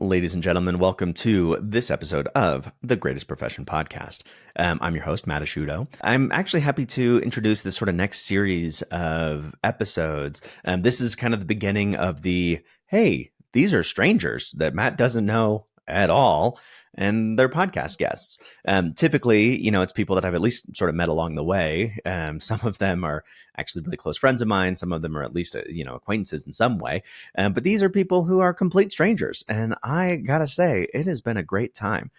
Ladies and gentlemen, welcome to this episode of the Greatest Profession Podcast. I'm your host, Matt Asciutto. I'm actually happy to introduce this sort of next series of episodes. This is kind of the beginning of hey, these are strangers that Matt doesn't know at all, and they're podcast guests. Typically, it's people that I've at least sort of met along the way. Some of them are actually really close friends of mine. Some of them are at least, acquaintances in some way. But these are people who are complete strangers. And I gotta say, it has been a great time.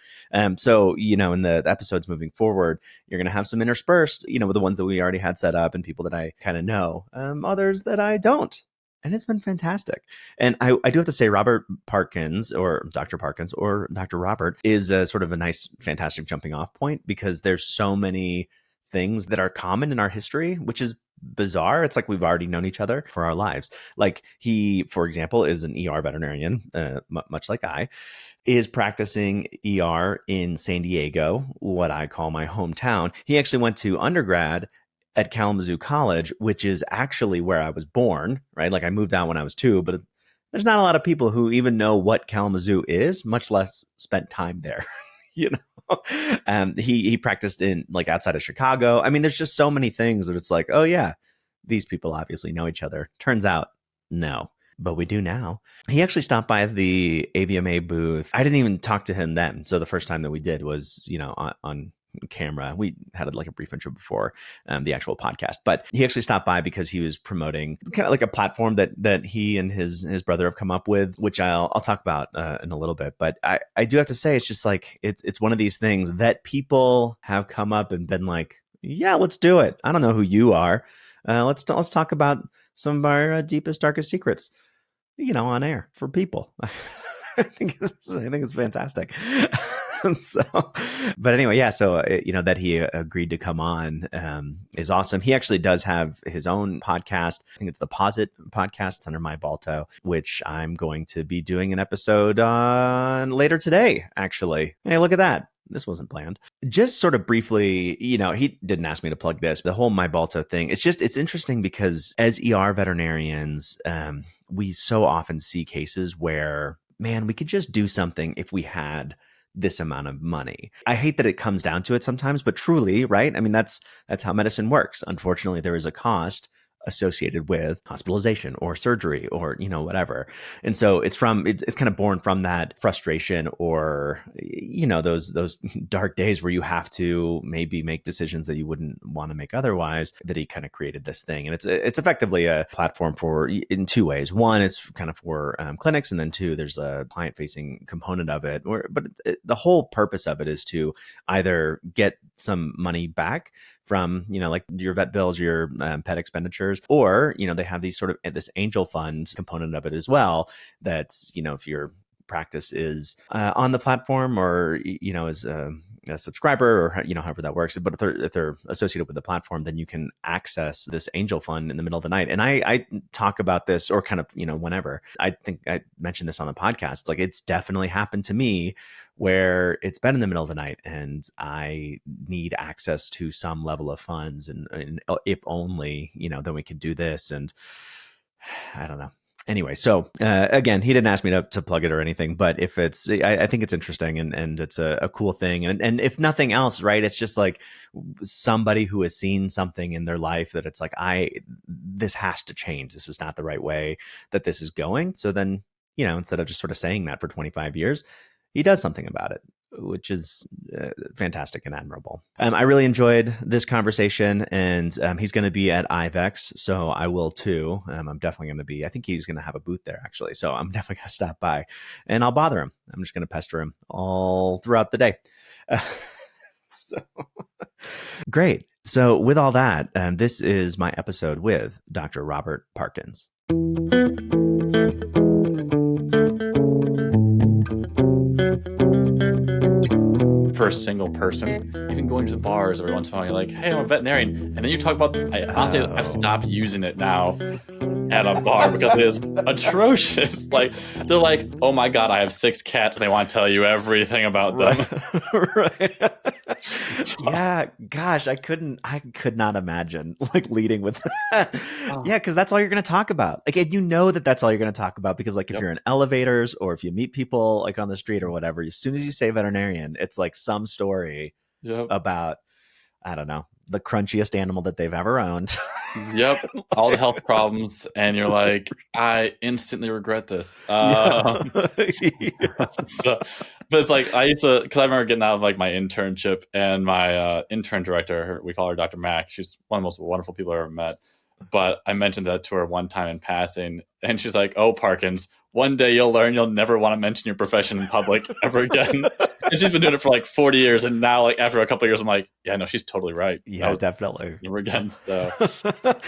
So, in the episodes moving forward, you're going to have some interspersed, with the ones that we already had set up and people that I kind of know, others that I don't. And it's been fantastic. And I do have to say, Robert Parkins, or Dr. Parkins, or Dr. Robert, is a sort of a nice, fantastic jumping off point, because there's so many things that are common in our history, which is bizarre. It's like we've already known each other for our lives. Like he, for example, is an ER veterinarian, much like I, is practicing ER in San Diego, what I call my hometown. He actually went to undergrad at Kalamazoo College, which is actually where I was born, right? Like I moved out when I was 2, but there's not a lot of people who even know what Kalamazoo is, much less spent time there, He practiced in like outside of Chicago. I mean, there's just so many things that it's like, oh yeah, these people obviously know each other. Turns out, no. But we do now. He actually stopped by the AVMA booth. I didn't even talk to him then. So the first time that we did was, on camera. We had like a brief intro before the actual podcast, but he actually stopped by because he was promoting kind of like a platform that he and his brother have come up with, which I'll talk about in a little bit. But I do have to say, it's just like it's one of these things that people have come up and been like, yeah, let's do it. I don't know who you are. Let's talk about some of our deepest, darkest secrets, on air for people. I think it's fantastic. But anyway, yeah. So, that he agreed to come on is awesome. He actually does have his own podcast. I think it's the Posit podcast. It's under my Balto, which I'm going to be doing an episode on later today, actually. Hey, look at that. This wasn't planned. Just sort of briefly, he didn't ask me to plug this, but the whole my Balto thing, it's interesting because as ER veterinarians, we so often see cases where, man, we could just do something if we had this amount of money. I hate that it comes down to it sometimes, but truly, right? I mean, that's how medicine works. Unfortunately, there is a cost associated with hospitalization or surgery or, whatever. And so it's kind of born from that frustration or, those dark days where you have to maybe make decisions that you wouldn't want to make otherwise, that he kind of created this thing. And it's effectively a platform in two ways. One, it's kind of for clinics. And then two, there's a client facing component of it. But the whole purpose of it is to either get some money back from, like your vet bills, your pet expenditures, or, they have these sort of this angel fund component of it as well. That's, if your practice is on the platform or, is a subscriber or, however that works. But if they're associated with the platform, then you can access this angel fund in the middle of the night. And I talk about this, or kind of, whenever. I think I mentioned this on the podcast. Like, it's definitely happened to me where it's been in the middle of the night and I need access to some level of funds, and if only, then we could do this. And I don't know. Anyway, so again, he didn't ask me to plug it or anything, but if I think it's interesting and it's a cool thing. And if nothing else, right, it's just like somebody who has seen something in their life that it's like, this has to change. This is not the right way that this is going. So then, instead of just sort of saying that for 25 years, he does something about it, which is fantastic and admirable. I really enjoyed this conversation, and he's going to be at IVEX, so I will too. I'm definitely going to be. I think he's going to have a booth there, actually, so I'm definitely going to stop by, and I'll bother him. I'm just going to pester him all throughout the day. So great. So with all that, this is my episode with Dr. Robert Parkins. For a single person, even going to the bars every once in a while, you're like, hey, I'm a veterinarian. And then you talk about, honestly, I've stopped using it now. at a bar because it is atrocious. Like they're like, oh my God, I have 6 cats and they want to tell you everything about them. Right. Yeah, gosh, I could not imagine like leading with that. Yeah, because that's all you're going to talk about. Like, and you know that's all you're going to talk about because, like, if you're in elevators or if you meet people like on the street or whatever, as soon as you say veterinarian, it's like some story about, I don't know, the crunchiest animal that they've ever owned. Yep, all the health problems, and you're like, I instantly regret this. Yeah. So, but it's like I used to, because I remember getting out of like my internship, and my intern director, we call her Dr. Mack. She's one of the most wonderful people I've ever met. But I mentioned that to her one time in passing, and she's like, "Oh, Parkins, one day you'll learn you'll never want to mention your profession in public ever again." And she's been doing it for like 40 years, and now, like after a couple of years, I'm like, "Yeah, no, she's totally right." Yeah, definitely. Never again. So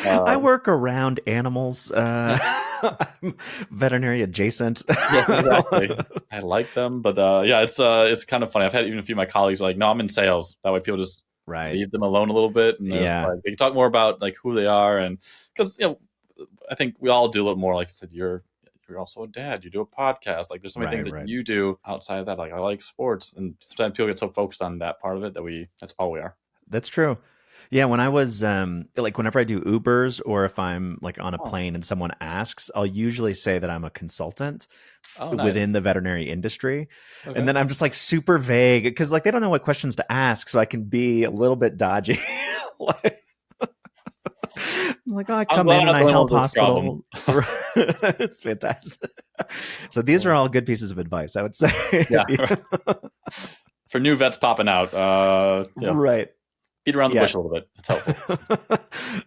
I work around animals. I'm veterinary adjacent. Yeah, exactly. I like them, but yeah, it's kind of funny. I've had even a few of my colleagues were like, "No, I'm in sales." That way, people just leave them alone a little bit, and like, they can talk more about like who they are, and because I think we all do a little more. Like I said, you're also a dad. You do a podcast. Like there's so many things that you do outside of that. Like I like sports, and sometimes people get so focused on that part of it that that's all we are. That's true. Yeah, when I was like whenever I do Ubers or if I'm like on a plane and someone asks, I'll usually say that I'm a consultant within the veterinary industry. Okay. And then I'm just like super vague because like they don't know what questions to ask, so I can be a little bit dodgy. Like, oh, I come in and I help hospital. It's fantastic. So these are all good pieces of advice, I would say. Yeah. For new vets popping out. Right. Beat around the bush a little bit. It's helpful.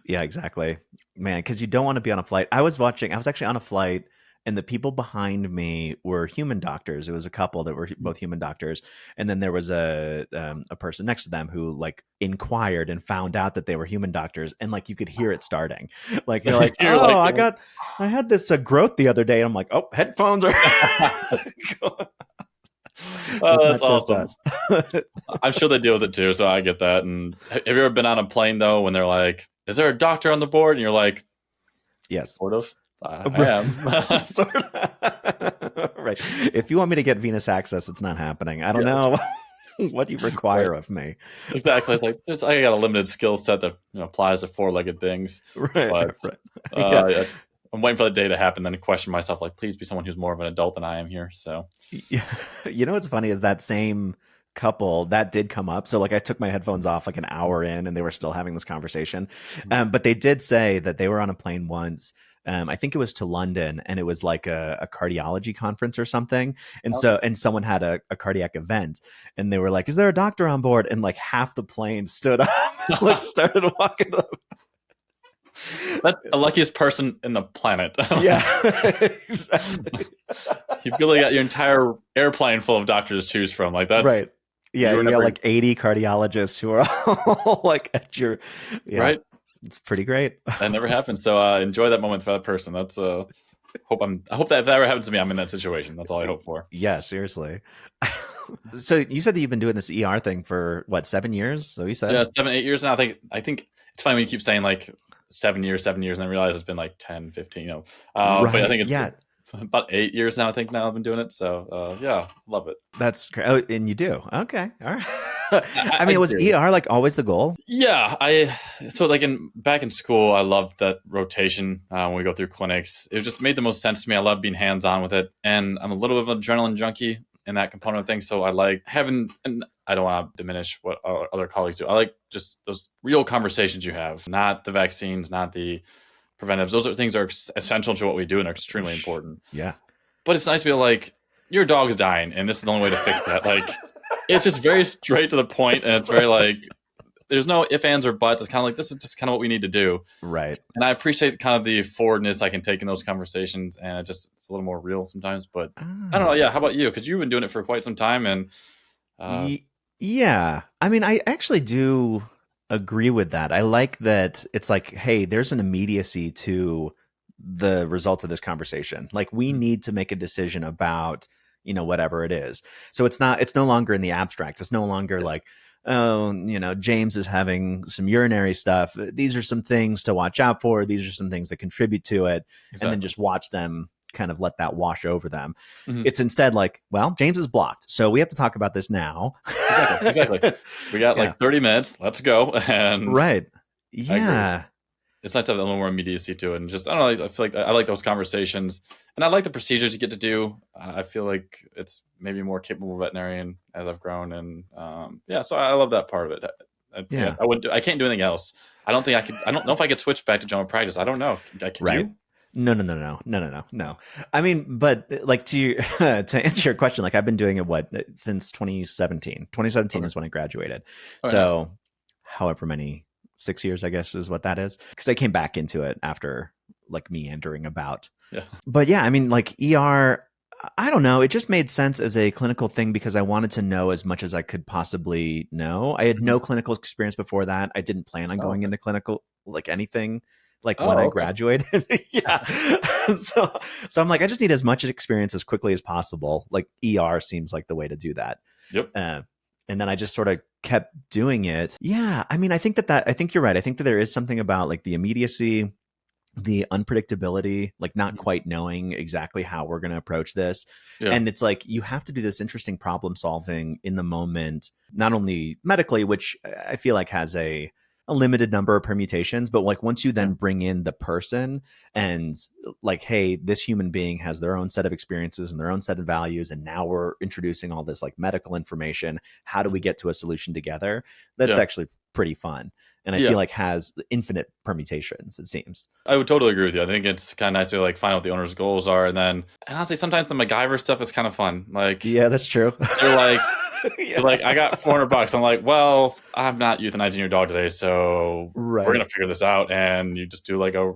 Yeah, exactly. Man, because you don't want to be on a flight. I was actually on a flight, and the people behind me were human doctors. It was a couple that were both human doctors. And then there was a person next to them who like inquired and found out that they were human doctors. And like, you could hear it starting. Like, you're like, I had this growth the other day. And I'm like, oh, headphones are... Oh, that's awesome. I'm sure they deal with it too, so I get that. And have you ever been on a plane though when they're like, "Is there a doctor on the board?" And you're like, "Yes, sort of. I am." Sort of. Right. If you want me to get venous access, it's not happening. I don't know what you require of me. Exactly. It's like I got a limited skill set that applies to 4-legged things. Right. I'm waiting for the day to happen, then to question myself, like, please be someone who's more of an adult than I am here. So, yeah, what's funny is that same couple that did come up. So, like, I took my headphones off like an hour in, and they were still having this conversation. But they did say that they were on a plane once. I think it was to London, and it was like a cardiology conference or something. And and someone had a cardiac event, and they were like, "Is there a doctor on board?" And like half the plane stood up, and, like started walking up. That's the luckiest person in the planet. Yeah, exactly. You've really got your entire airplane full of doctors to choose from. Like that's right. Yeah, you got like 80 cardiologists who are all like at your right. It's pretty great. That never happens. So enjoy that moment for that person. That's I hope that if that ever happens to me, I'm in that situation. That's all I hope for. Yeah, seriously. So you said that you've been doing this ER thing for what, 7 years? So you said 7-8 years now. I think it's funny when you keep saying like 7 years, and I realize it's been like 10, 15, But I think it's about 8 years now. I think now I've been doing it. So love it. That's great. Oh, and you do? Okay. All right. I mean, was ER like always the goal? Yeah. Back in school, I loved that rotation when we go through clinics. It just made the most sense to me. I love being hands-on with it. And I'm a little bit of an adrenaline junkie in that component of things. So I like having, and I don't want to diminish what other colleagues do. I like just those real conversations you have, not the vaccines, not the preventives. Those things are essential to what we do and are extremely important. Yeah. But it's nice to be like, your dog's dying and this is the only way to fix that. Like, it's just very straight to the point, and it's very like, there's no ifs, ands, or buts. It's kind of like, this is just kind of what we need to do. Right. And I appreciate kind of the forwardness I can take in those conversations, and it's a little more real sometimes. But I don't know. Yeah. How about you? Because you've been doing it for quite some time. And yeah, I mean, I actually do agree with that. I like that it's like, hey, there's an immediacy to the results of this conversation. Like, we need to make a decision about, whatever it is. So it's no longer in the abstract. It's no longer like, oh, James is having some urinary stuff. These are some things to watch out for. These are some things that contribute to it. Exactly. And then just watch them kind of let that wash over them. Mm-hmm. It's instead like, well, James is blocked, so we have to talk about this now. Exactly. We got like 30 minutes. Let's go. And right. Yeah. It's nice to have a little more immediacy to it. And just, I don't know, I feel like I like those conversations. And I like the procedures you get to do. I feel like it's maybe a more capable veterinarian as I've grown. And so I love that part of it. I can't do anything else. I don't know if I could switch back to general practice. I don't know. Can you? No. I mean, but like to answer your question, like I've been doing it since 2017. 2017 is when I graduated. So however many 6 years, I guess, is what that is. Because I came back into it after like meandering about. Yeah. But yeah, I mean, like ER, I don't know. It just made sense as a clinical thing because I wanted to know as much as I could possibly know. I had no clinical experience before that. I didn't plan on going into clinical, like anything, like when I graduated. Yeah. So I'm like, I just need as much experience as quickly as possible. Like ER seems like the way to do that. Yep. And then I just sort of kept doing it. Yeah. I mean, I think you're right. I think that there is something about like the immediacy, the unpredictability, like not quite knowing exactly how we're going to approach this. Yeah. And it's like, you have to do this interesting problem solving in the moment, not only medically, which I feel like has a limited number of permutations, but like once you then bring in the person and like, hey, this human being has their own set of experiences and their own set of values, and now we're introducing all this like medical information, how do we get to a solution together? That's actually pretty fun, and I feel like has infinite permutations, it seems. I would totally agree with you. I think it's kind of nice to like find out what the owner's goals are, and honestly sometimes the MacGyver stuff is kind of fun. Like, yeah, that's true. They're like like, I got $400. I'm like, well, I'm not euthanizing your dog today, so we're gonna figure this out. And you just do like a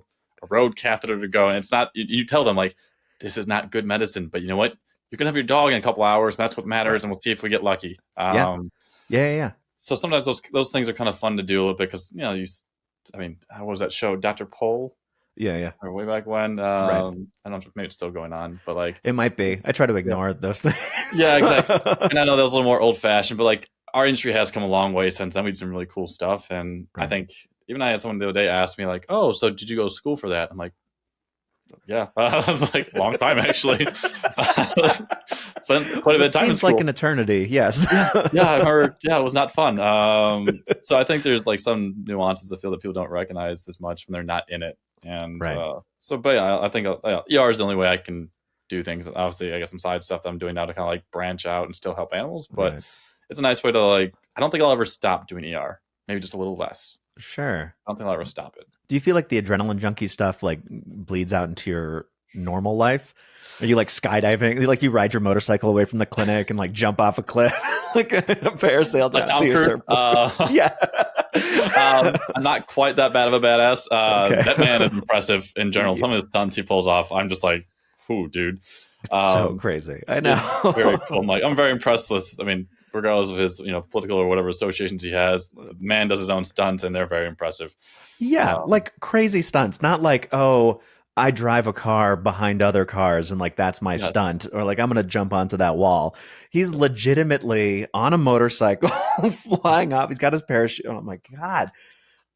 road catheter to go, and it's not. You tell them like, this is not good medicine, but you know what? You can have your dog in a couple hours, and that's what matters. And we'll see if we get lucky. Yeah. So sometimes those things are kind of fun to do a little bit because I mean, how was that show, Dr. Pol? Yeah. Or way back when. I don't know if maybe it's still going on, but like it might be. I try to ignore those things. Yeah, exactly. And I know that was a little more old fashioned, but like our industry has come a long way since then. We did some really cool stuff, and I think even I had someone the other day ask me like, "Oh, so did you go to school for that?" I'm like, "Yeah." I was like, "Long time actually." Spent quite a bit of time. Seems like an eternity. Yes. Yeah. I remember. Yeah, it was not fun. So I think there's like some nuances that people don't recognize as much when they're not in it. And but yeah, I think ER is the only way I can do things. Obviously, I got some side stuff that I'm doing now to kind of like branch out and still help animals, but it's a nice way to like. I don't think I'll ever stop doing ER. Maybe just a little less. Sure. I don't think I'll ever stop it. Do you feel like the adrenaline junkie stuff like bleeds out into your normal life? Are you like skydiving? Like you ride your motorcycle away from the clinic and like jump off a cliff, like a parasail down to your surfboard? Yeah. I'm not quite that bad of a badass. That man is impressive in general. Some of his stunts he pulls off, I'm just like, "Ooh, dude." It's so crazy. I know. Very cool. I'm very impressed with. I mean, regardless of his, political or whatever associations he has, the man does his own stunts, and they're very impressive. Yeah, like crazy stunts. Not like, oh, I drive a car behind other cars and like that's my stunt, or like I'm gonna jump onto that wall. He's legitimately on a motorcycle flying off. He's got his parachute. Oh my god,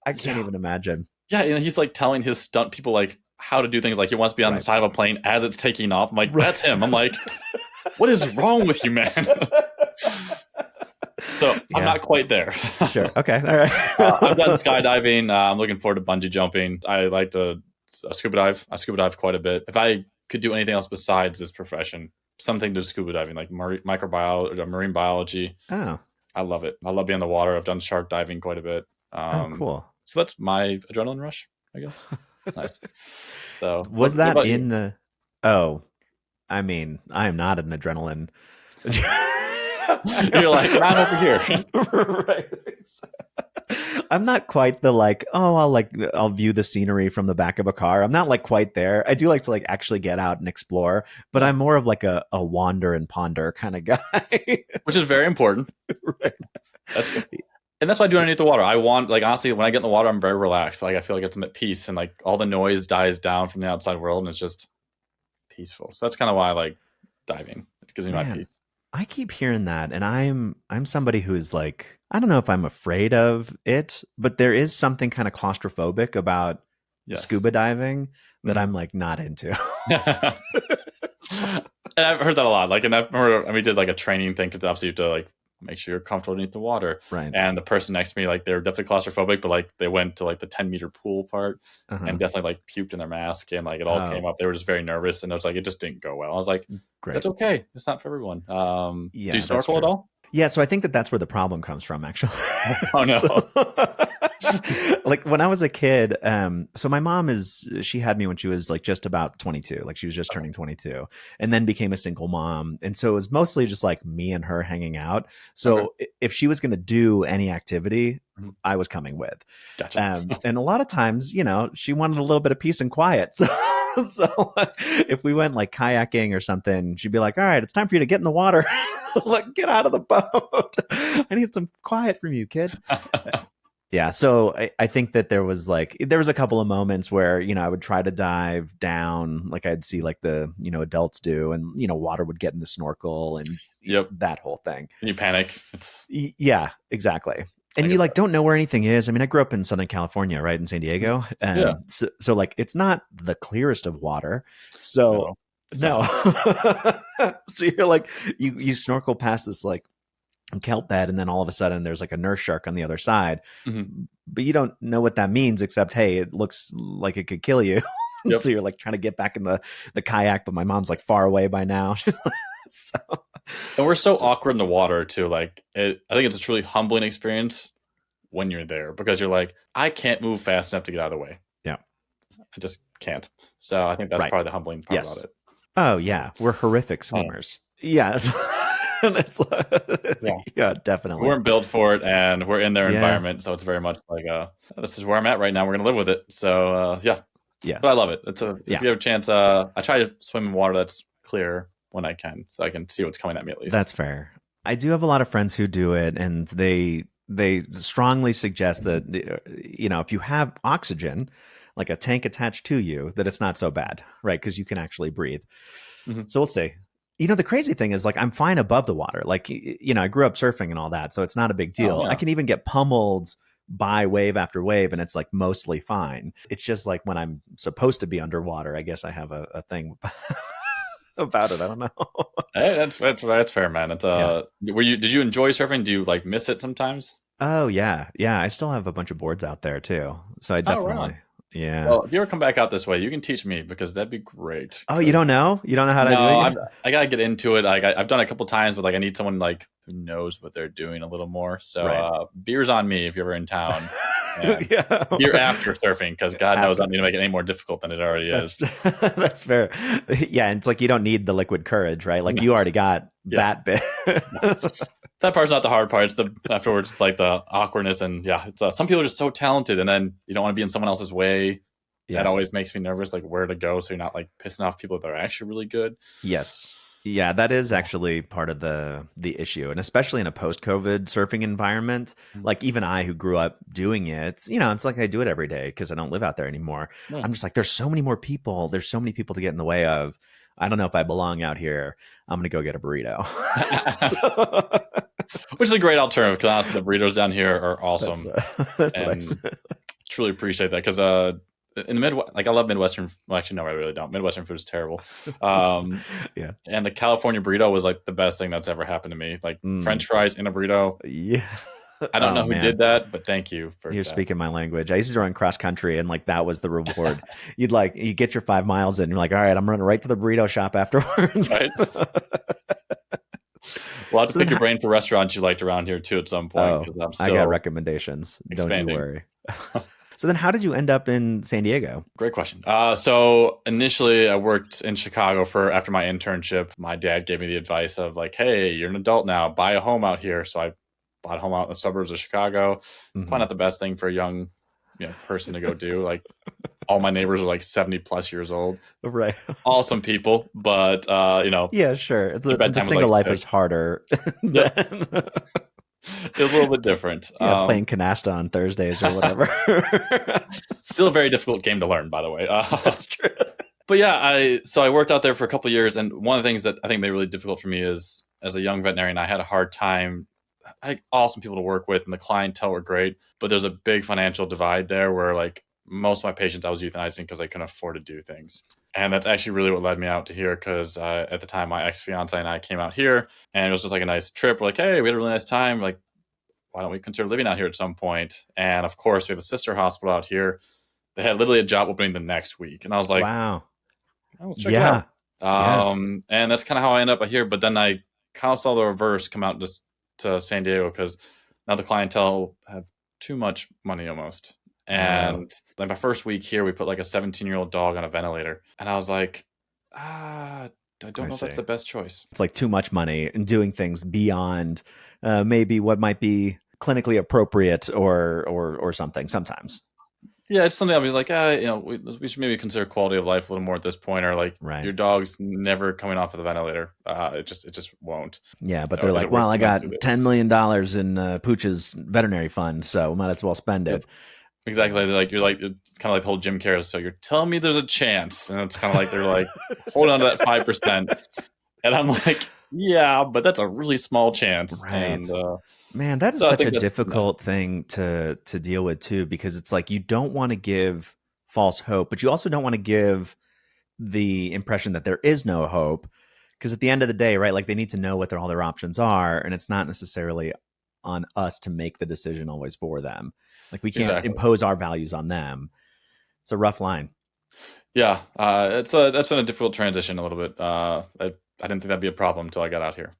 I can't even imagine. Yeah, and he's like telling his stunt people like how to do things. Like he wants to be on the side of a plane as it's taking off. I'm like, that's him. I'm like, what is wrong with you, man? So I'm not quite there. Sure. Okay. All right. I've done skydiving. I'm looking forward to bungee jumping. I like to scuba dive. I scuba dive quite a bit. If I could do anything else besides this profession, something to scuba diving, like microbiology, marine biology. Oh, I love it. I love being in the water. I've done shark diving quite a bit. Cool. So that's my adrenaline rush, I guess. It's nice. So was that in the? Oh, I mean, I am not an adrenaline. You're like, I'm over here. Right. I'm not quite the like, oh, I'll view the scenery from the back of a car. I'm not like quite there. I do like to like actually get out and explore, but I'm more of like a wander and ponder kind of guy. Which is very important. Right. That's good. And that's why I do underneath the water. I want, like, honestly, when I get in the water, I'm very relaxed. Like, I feel like I'm at peace, and like all the noise dies down from the outside world, and it's just peaceful. So that's kind of why I like diving. It gives me my peace. I keep hearing that, and I'm somebody who is like, I don't know if I'm afraid of it, but there is something kind of claustrophobic about Yes. scuba diving that Mhm. I'm like not into. And I've heard that a lot. Like, and I've remember, and we did like a training thing because obviously you have to like make sure you're comfortable beneath the water. Right. And the person next to me, like, they were definitely claustrophobic, but like they went to like the 10-meter pool part Uh-huh. and definitely like puked in their mask and like it all came Oh, up. They were just very nervous, and I was like, it just didn't go well. I was like, great. that's okay. It's not for everyone. Do you Yeah, that's snorkel at true. all? Yeah, so I think that that's where the problem comes from, actually. Oh So, no. like when I was a kid, so my mom she had me when she was like just about 22, like she was just turning 22, and then became a single mom. And so it was mostly just like me and her hanging out. Okay. So if she was going to do any activity, Mhm. I was coming with. Gotcha. And a lot of times, she wanted a little bit of peace and quiet. So, so if we went like kayaking or something, she'd be like, all right, it's time for you to get in the water. Like, get out of the boat. I need some quiet from you, kid. Yeah. So I think that there was a couple of moments where, I would try to dive down, like I'd see like the, adults do, and, water would get in the snorkel and Yep. that whole thing. You panic. Yeah, exactly. I And you get like that. don't know where anything is. I mean, I grew up in Southern California, right, in San Diego. Yeah. So like it's not the clearest of water. So No, it's no. not. So you're like you snorkel past this like kelp bed, and then all of a sudden there's like a nurse shark on the other side. Mhm. But you don't know what that means, except hey, it looks like it could kill you. Yep. So you're like trying to get back in the kayak, but my mom's like far away by now. So, And we're so so awkward in the water too. Like, I think it's a truly humbling experience when you're there because you're like, I can't move fast enough to get out of the way. yeah, I just can't. So I think that's right. probably the humbling part about Yes. it. Oh So, yeah, we're horrific swimmers. Yeah, that's yeah, yeah, we definitely. weren't built for it, and we're in their Yeah, environment, so it's very much like, this is where I'm at right now. We're gonna live with it. So yeah, yeah, but I love it. If yeah. you have a chance, I try to swim in water that's clear when I can, so I can see what's coming at me at least. That's fair. I do have a lot of friends who do it, and they strongly suggest that if you have oxygen, like a tank attached to you, that it's not so bad, right? Because you can actually breathe. Mhm. So we'll see. The crazy thing is, like, I'm fine above the water. Like, I grew up surfing and all that, so it's not a big Oh deal. I yeah. can even get pummeled by wave after wave, and it's like mostly fine. It's just like when I'm supposed to be underwater, I guess I have a thing about it. I don't know. Hey, that's fair, man. It's Yeah. did you enjoy surfing? Do you like miss it sometimes? Oh yeah, yeah. I still have a bunch of boards out there too, so I Oh, right definitely, on. yeah. Well, if you ever come back out this way, you can teach me because that'd be great. Oh, you 'Cause don't know? You don't know how to do it no, yet? I gotta get into it. I've done it a couple times, but like I need someone like who knows what they're doing a little more. So Right. beer's on me if you're ever in town, and Yeah. beer after surfing because God knows I After. don't need to make it any more difficult than it already That's is. that's fair. Yeah, and it's like you don't need the liquid courage, right? Like you already got Yeah, that bit. yeah. That part's not the hard part. It's the afterwards, like the awkwardness, and yeah, it's some people are just so talented, and then you don't want to be in someone else's way. That Yeah. always makes me nervous, like where to go, so you're not like pissing off people that are actually really good. Yes. Yeah, that is Yeah. actually part of the issue. And especially in a post-COVID surfing environment, Mhm. like even I who grew up doing it, it's like I do it every day because I don't live out there anymore. Yeah. I'm just like, there's so many more people. There's so many people to get in the way of. I don't know if I belong out here. I'm gonna go get a burrito. So, Which is a great alternative because honestly, the burritos down here are that's awesome, that's what I and said. truly appreciate that because in the Midwest, like I love Midwestern. Well, actually, no, I really don't. Midwestern food is terrible. Um, Yeah. and the California burrito was like the best thing that's ever happened to me. Like Mm, French fries in a burrito. yeah. I don't Oh know who man. did that, but thank you for You're that. speaking my language. I used to run cross country, and like that was the reward. You get your 5 miles in, and you're like, all right, I'm running right to the burrito shop afterwards. Right? We'll have to So pick then, your brain for restaurants you liked around here too at some point oh, because I'm I got still recommendations. Don't you expanding. worry. So then, how did you end up in San Diego? Great question. So initially, I worked in Chicago after my internship. My dad gave me the advice of like, "Hey, you're an adult now. Buy a home out here." So I bought a home out in the suburbs of Chicago. Probably Hmm. not the best thing for a young, person to go do. Like all my neighbors are like 70 plus years old. Right. Awesome people, but Yeah, sure. It's their the bedtime was single like life is 6. harder Yep, than it was a little bit different. yeah, playing canasta on Thursdays or whatever. Still a very difficult game to learn, by the way. That's true. But yeah, I worked out there for a couple of years, and one of the things that I think made it really difficult for me is as a young veterinarian, I had a hard time. I had awesome people to work with, and the clientele were great, but there's a big financial divide there where like most of my patients I was euthanizing because I couldn't afford to do things. And that's actually really what led me out to here because at the time my ex-fiance and I came out here and it was just like a nice trip. We're like, hey, we had a really nice time. Like, why don't we consider living out here at some point? And of course, we have a sister hospital out here. They had literally a job opening the next week. And I was like, Wow. oh, let's check it Yeah. out. Yeah. And that's kind of how I ended up here. But then I kind of saw the reverse come out just to San Diego because now the clientele have too much money almost. And like my first week here, we put like a 17-year-old dog on a ventilator. And I was like, I don't know if that's the best choice. It's like too much money and doing things beyond maybe what might be clinically appropriate or something sometimes. Yeah, it's something I'll be like, we should maybe consider quality of life a little more at this point, or like your dog's never coming off of the ventilator. It just won't. Yeah, but they're like, well, I got $10 million in Pooch's veterinary fund, so might as well spend it. Exactly. You're kind of like the whole Jim Carrey. So you're telling me there's a chance, and it's kind of like they're like, hold on to that 5%, and I'm like, yeah, but that's a really small chance, right? And, man, that is such a difficult thing to deal with too, because it's like you don't want to give false hope, but you also don't want to give the impression that there is no hope, because at the end of the day, right, like they need to know what all their options are, and it's not necessarily on us to make the decision always for them. Like we can't impose our values on them. It's a rough line. Yeah, that's been a difficult transition a little bit. I didn't think that'd be a problem until I got out here.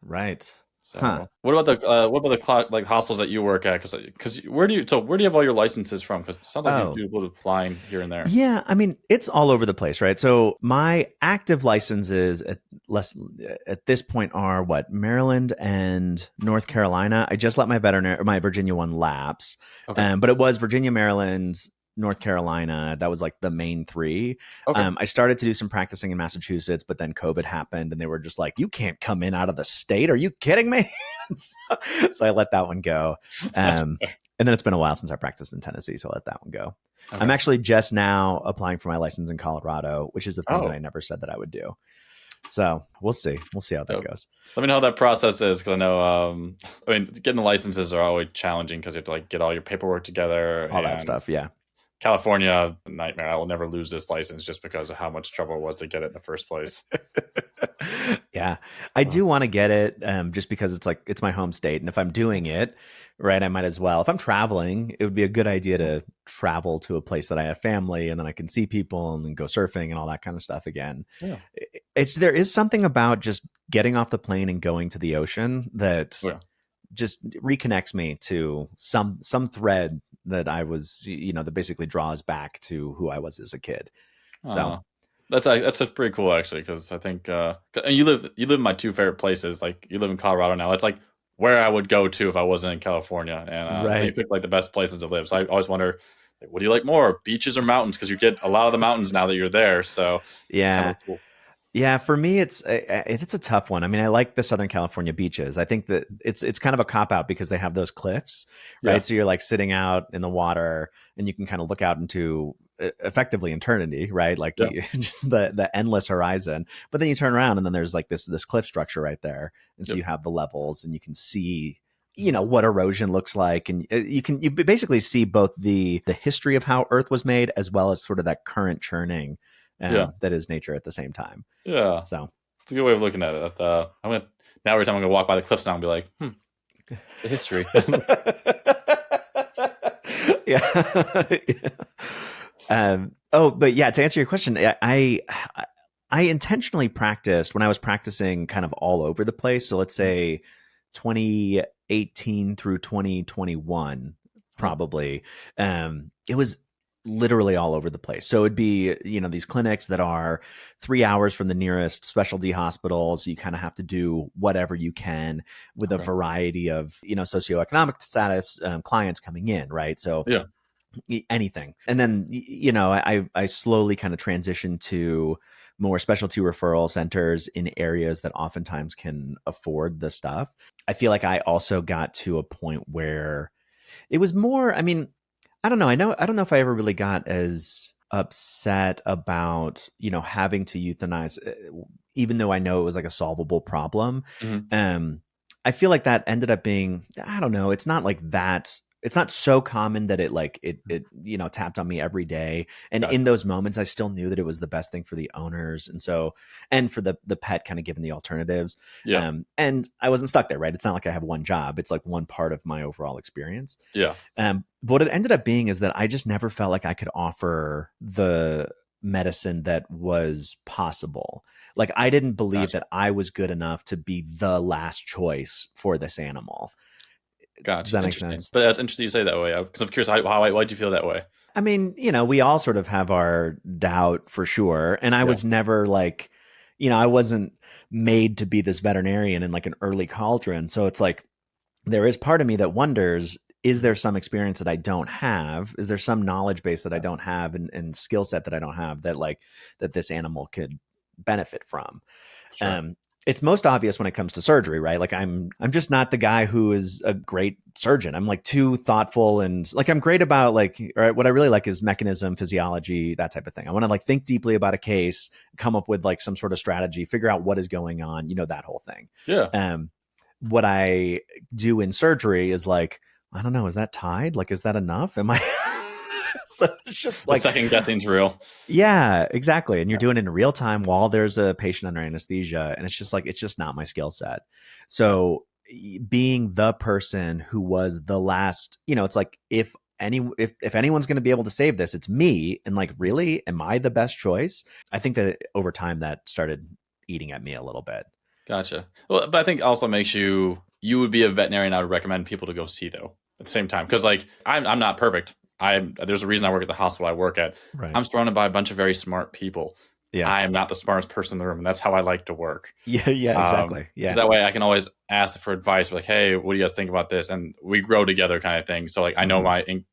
Right. So, what about the like hospitals that you work at? Because where do you have all your licenses from? Because it sounds like you do a little flying here and there. Yeah, I mean it's all over the place, right? So my active licenses at this point are Maryland and North Carolina. I just let my Virginia one lapse, but it was Virginia, Maryland, North Carolina. That was like the main three. I started to do some practicing in Massachusetts, but then COVID happened and they were just like, you can't come in out of the state. Are you kidding me? So I let that one go. And then it's been a while since I practiced in Tennessee, so I let that one go. I'm actually just now applying for my license in Colorado, which is the thing that I never said that I would do. So we'll see. We'll see how that goes. Let me know how that process is, because I know, getting the licenses are always challenging because you have to like get all your paperwork together. All that stuff, yeah. California, nightmare. I will never lose this license just because of how much trouble it was to get it in the first place. Yeah, I do want to get it just because it's my home state. And if I'm doing it, right, I might as well. If I'm traveling, it would be a good idea to travel to a place that I have family and then I can see people and then go surfing and all that kind of stuff again. Yeah. There is something about just getting off the plane and going to the ocean that just reconnects me to some thread that I was, that basically draws back to who I was as a kid. So that's pretty cool actually, because I think you live in my two favorite places. Like you live in Colorado now. It's like where I would go to if I wasn't in California, and so you pick like the best places to live. So I always wonder, like, what do you like more, beaches or mountains? Because you get a lot of the mountains now that you're there. So yeah. It's kind of cool. Yeah, for me, it's a tough one. I mean, I like the Southern California beaches. I think that it's kind of a cop out because they have those cliffs, right? Yeah. So you're like sitting out in the water and you can kind of look out into effectively eternity, right? Like just the endless horizon. But then you turn around and then there's like this cliff structure right there, and so you have the levels and you can see what erosion looks like, and you basically see both the history of how Earth was made as well as sort of that current churning. That is nature at the same time. Yeah. So it's a good way of looking at it. Now every time I'm gonna walk by the cliffs now and be like, the history. Yeah. But yeah, to answer your question, I intentionally practiced when I was practicing kind of all over the place. So let's say 2018 through 2021, probably. It was literally all over the place. So it'd be, these clinics that are 3 hours from the nearest specialty hospitals. You kind of have to do whatever you can with a variety of, socioeconomic status, clients coming in. Right. So anything. And then, I slowly kind of transitioned to more specialty referral centers in areas that oftentimes can afford the stuff. I feel like I also got to a point where it was more, I don't know. I don't know if I ever really got as upset about, having to euthanize, even though I know it was like a solvable problem. Mhm. Um, I feel like that ended up being, I don't know, it's not like that. It's not so common that it tapped on me every day. And Gotcha. in those moments, I still knew that it was the best thing for the owners. And for the pet, kind of given the alternatives. Yeah. And I wasn't stuck there, right? It's not like I have one job. It's like one part of my overall experience. Yeah. But what it ended up being is that I just never felt like I could offer the medicine that was possible. Like I didn't believe Gotcha. that I was good enough to be the last choice for this animal. Does Gotcha. that make Interesting. sense? But that's interesting you say that way, because I'm curious why'd you feel that way? I mean, we all sort of have our doubt for sure. And I Yeah. was never like, I wasn't made to be this veterinarian in like an early cauldron. So it's like, there is part of me that wonders, is there some experience that I don't have? Is there some knowledge base that I don't have, and skill set that I don't have, that this animal could benefit from? Sure. It's most obvious when it comes to surgery, right? Like I'm just not the guy who is a great surgeon. I'm like too thoughtful, and like I'm great about like, or what I really like is mechanism, physiology, that type of thing. I want to like think deeply about a case, come up with like some sort of strategy, figure out what is going on, that whole thing. Yeah. What I do in surgery is like, I don't know, is that tied? Like, is that enough? Am I? So it's just The like, second guessing's real. yeah, exactly. And you're doing it in real time while there's a patient under anesthesia. And it's just like, it's just not my skill set. So being the person who was the last, it's like, if anyone's going to be able to save this, it's me. And like, really, am I the best choice? I think that over time that started eating at me a little bit. Gotcha. Well, but I think also makes you would be a veterinarian I would recommend people to go see though at the same time, because like I'm not perfect. There's a reason I work at the hospital I work at. Right. I'm surrounded by a bunch of very smart people. Yeah. I am not the smartest person in the room, and that's how I like to work. Yeah. Yeah. Exactly. Because Yeah. that way I can always ask for advice, like, hey, what do you guys think about this? And we grow together, kind of thing. So like I know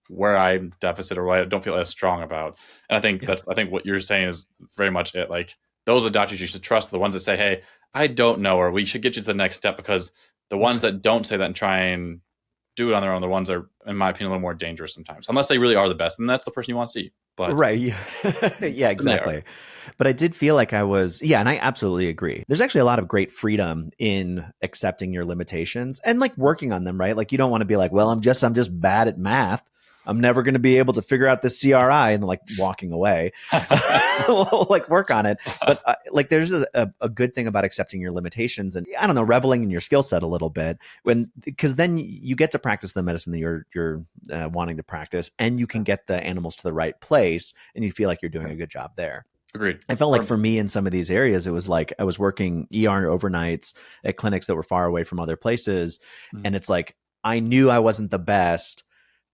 where I'm deficit or what I don't feel as strong about. And I think I think what you're saying is very much it. Like those are the doctors you should trust, the ones that say, hey, I don't know, or we should get you to the next step, because the ones that don't say that and try and do it on their own, the ones that are, in my opinion, a little more dangerous sometimes, unless they really are the best. And that's the person you want to see. But right. Yeah. Yeah, exactly. But I did feel like I was, yeah, and I absolutely agree. There's actually a lot of great freedom in accepting your limitations and like working on them, right? Like you don't want to be like, well, I'm just bad at math. I'm never going to be able to figure out this CRI, and like walking away. Like work on it. But like there's a good thing about accepting your limitations and, I don't know, reveling in your skill set a little bit, because then you get to practice the medicine that you're wanting to practice, and you can get the animals to the right place, and you feel like you're doing a good job there. Agreed. I felt like for me in some of these areas, it was like I was working ER overnights at clinics that were far away from other places. And it's like, I knew I wasn't the best.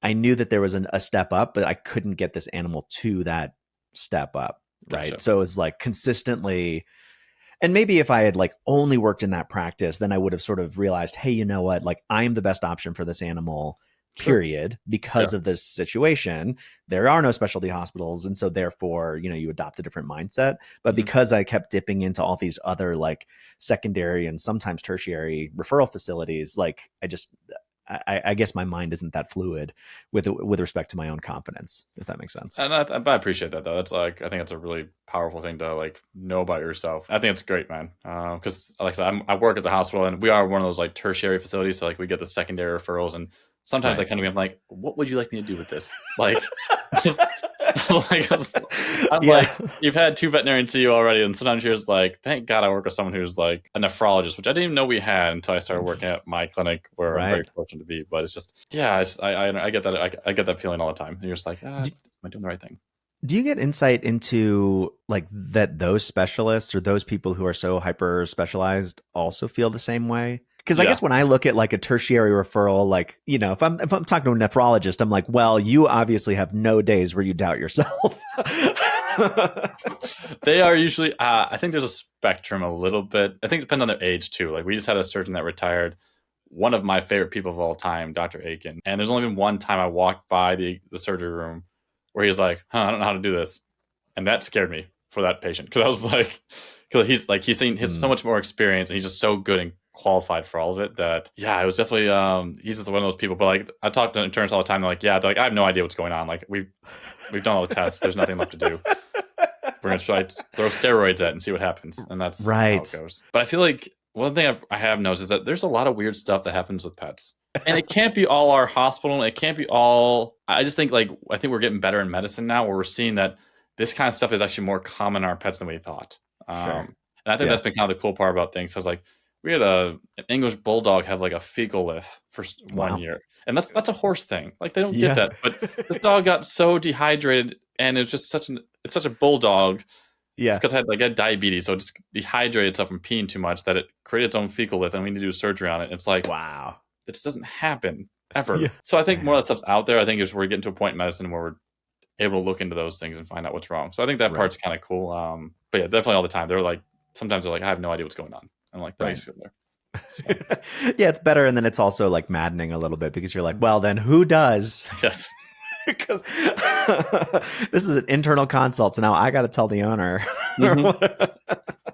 I knew that there was a step up, but I couldn't get this animal to that step up. Right. Gotcha. So it was like consistently. And maybe if I had like only worked in that practice, then I would have sort of realized, hey, you know what? Like I'm the best option for this animal, period, because of this situation. There are no specialty hospitals. And so therefore, you adopt a different mindset. But because I kept dipping into all these other like secondary and sometimes tertiary referral facilities, like I guess my mind isn't that fluid with respect to my own confidence, if that makes sense. And I appreciate that though. That's like, I think it's a really powerful thing to like know about yourself. I think it's great, man. Because like I said, I work at the hospital, and we are one of those like tertiary facilities. So like we get the secondary referrals, and sometimes I kind of, I'm like, what would you like me to do with this? Like, like you've had 2 veterinarians see you already, and sometimes you're just like, thank God I work with someone who's like a nephrologist, which I didn't even know we had until I started working at my clinic, where I'm very fortunate to be. But it's just, yeah, I get that. I get that feeling all the time. And you're just like, am I doing the right thing? Do you get insight into like that those specialists or those people who are so hyper specialized also feel the same way? Because I guess when I look at like a tertiary referral, like, if I'm talking to a nephrologist, I'm like, well, you obviously have no days where you doubt yourself. They are usually, I think there's a spectrum a little bit. I think it depends on their age too. Like we just had a surgeon that retired, one of my favorite people of all time, Dr. Aiken. And there's only been one time I walked by the surgery room where he's like, I don't know how to do this. And that scared me for that patient. Cause I was like, cause he's so much more experience, and he's just so good and qualified for all of it. That it was definitely he's just one of those people. But like I talk to interns all the time. They're like, they're like, I have no idea what's going on. Like we've done all the tests. There's nothing left to do. We're gonna try to throw steroids at and see what happens, and that's how it goes. But I feel like one thing I have noticed is that there's a lot of weird stuff that happens with pets, and it can't be all our hospital. It can't be all. I just think I think we're getting better in medicine now, where we're seeing that this kind of stuff is actually more common in our pets than we thought. Sure. And I think that's been kind of the cool part about things. Because like we had an English bulldog have like a fecal lith for 1 year, and that's a horse thing. Like they don't get that, but this dog got so dehydrated, and it was just such a bulldog. Yeah, because I had diabetes, so it just dehydrated itself from peeing too much that it created its own fecal lith, and we need to do surgery on it. It's like, wow, it just doesn't happen ever. Yeah. So I think more of that stuff's out there. I think we're getting to a point in medicine where we're able to look into those things and find out what's wrong. So I think that part's kind of cool. But yeah, definitely all the time. They're like, sometimes they're like, I have no idea what's going on. I'm like, thanks for there. So. Yeah, it's better, and then it's also like maddening a little bit because you're like, well, then who does? Yes. Because this is an internal consult, so now I got to tell the owner.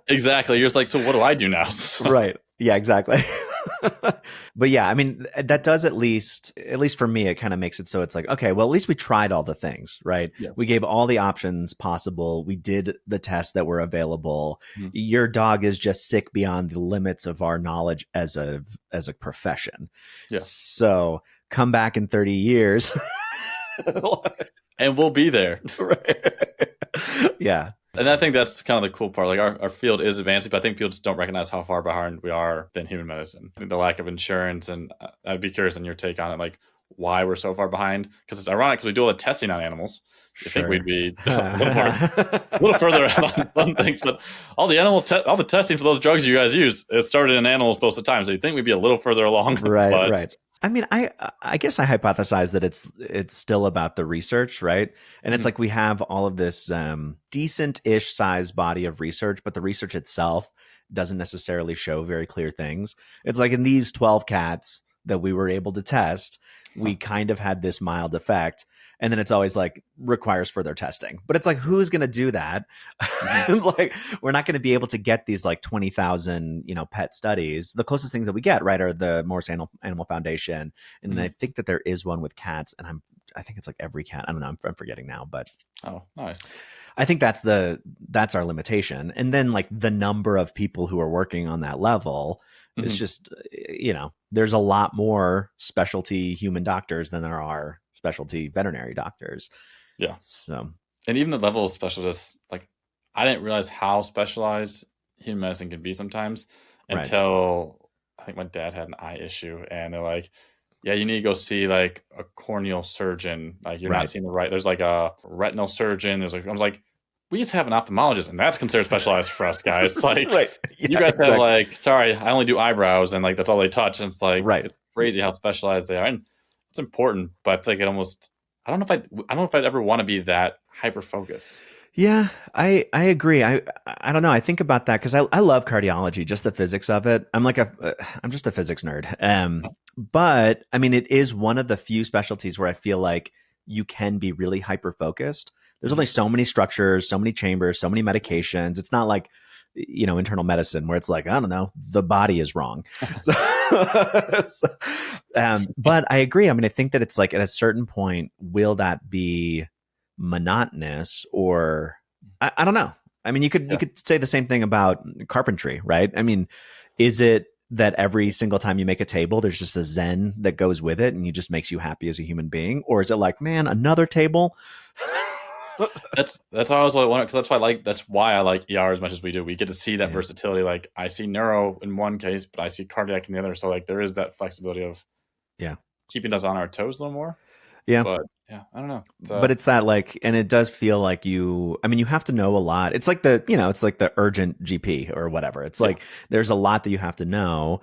Exactly. You're just like, so what do I do now? Right. Yeah, exactly. But yeah, I mean, that does at least for me, it kind of makes it so it's like, okay, well, at least we tried all the things, right? Yes. We gave all the options possible. We did the tests that were available. Mm-hmm. Your dog is just sick beyond the limits of our knowledge as a profession. Yeah. So come back in 30 years. And we'll be there. Right. Yeah. And I think that's kind of the cool part. Like our field is advancing, but I think people just don't recognize how far behind we are than human medicine. I think the lack of insurance, and I'd be curious on your take on it, like why we're so far behind. Because it's ironic because we do all the testing on animals. I think we'd be a little further out on things, but all the testing for those drugs you guys use, it started in animals most of the time. So you think we'd be a little further along. Right, right. I mean, I guess I hypothesize that it's still about the research, right? And it's like we have all of this decent-ish sized body of research, but the research itself doesn't necessarily show very clear things. It's like in these 12 cats that we were able to test, we kind of had this mild effect. And then it's always like requires further testing, but it's like, who's going to do that? Like, we're not going to be able to get these like 20,000, pet studies. The closest things that we get, right, are the Morris Animal Foundation. And then I think that there is one with cats, and I think it's like every cat. I don't know. I'm forgetting now, but oh, nice. I think that's our limitation. And then like the number of people who are working on that level is just, there's a lot more specialty human doctors than there are specialty veterinary doctors. Yeah. So, and even the level of specialists, like I didn't realize how specialized human medicine can be sometimes until I think my dad had an eye issue, and they're like, yeah, you need to go see like a corneal surgeon. Like you're not seeing the right. There's like a retinal surgeon. I was like, we just have an ophthalmologist, and that's considered specialized for us guys. Like you guys have like, sorry, I only do eyebrows, and like that's all they touch. And it's like, it's crazy how specialized they are. And it's important, but I feel like I don't know if I'd ever want to be that hyper focused. Yeah, I agree. I don't know. I think about that because I love cardiology, just the physics of it. I'm just a physics nerd. But I mean, it is one of the few specialties where I feel like you can be really hyper focused. There's only so many structures, so many chambers, so many medications. It's not like internal medicine where it's like, I don't know, the body is wrong. But I agree. I mean, I think that it's like at a certain point, will that be monotonous or I don't know. I mean, you could say the same thing about carpentry, right? I mean, is it that every single time you make a table, there's just a zen that goes with it and it just makes you happy as a human being? Or is it like, man, another table? That's how I was like, because that's why I like ER as much as we do. We get to see that versatility. Like I see neuro in one case, but I see cardiac in the other. So like there is that flexibility of keeping us on our toes a little more. Yeah. But yeah, I don't know. But it's that like, and it does feel like you have to know a lot. It's like it's like the urgent GP or whatever. It's like, there's a lot that you have to know.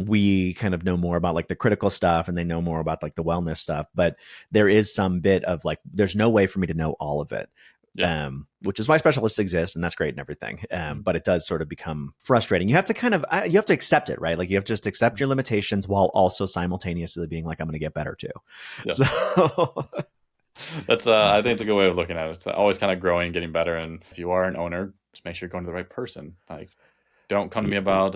We kind of know more about like the critical stuff, and they know more about like the wellness stuff, but there is some bit of like, there's no way for me to know all of it. Which is why specialists exist, and that's great and everything. But it does sort of become frustrating. You have to accept it, right? Like you have to just accept your limitations while also simultaneously being like, I'm going to get better too. Yeah. So that's I think it's a good way of looking at it. It's always kind of growing, getting better. And if you are an owner, just make sure you're going to the right person. Like don't come to me about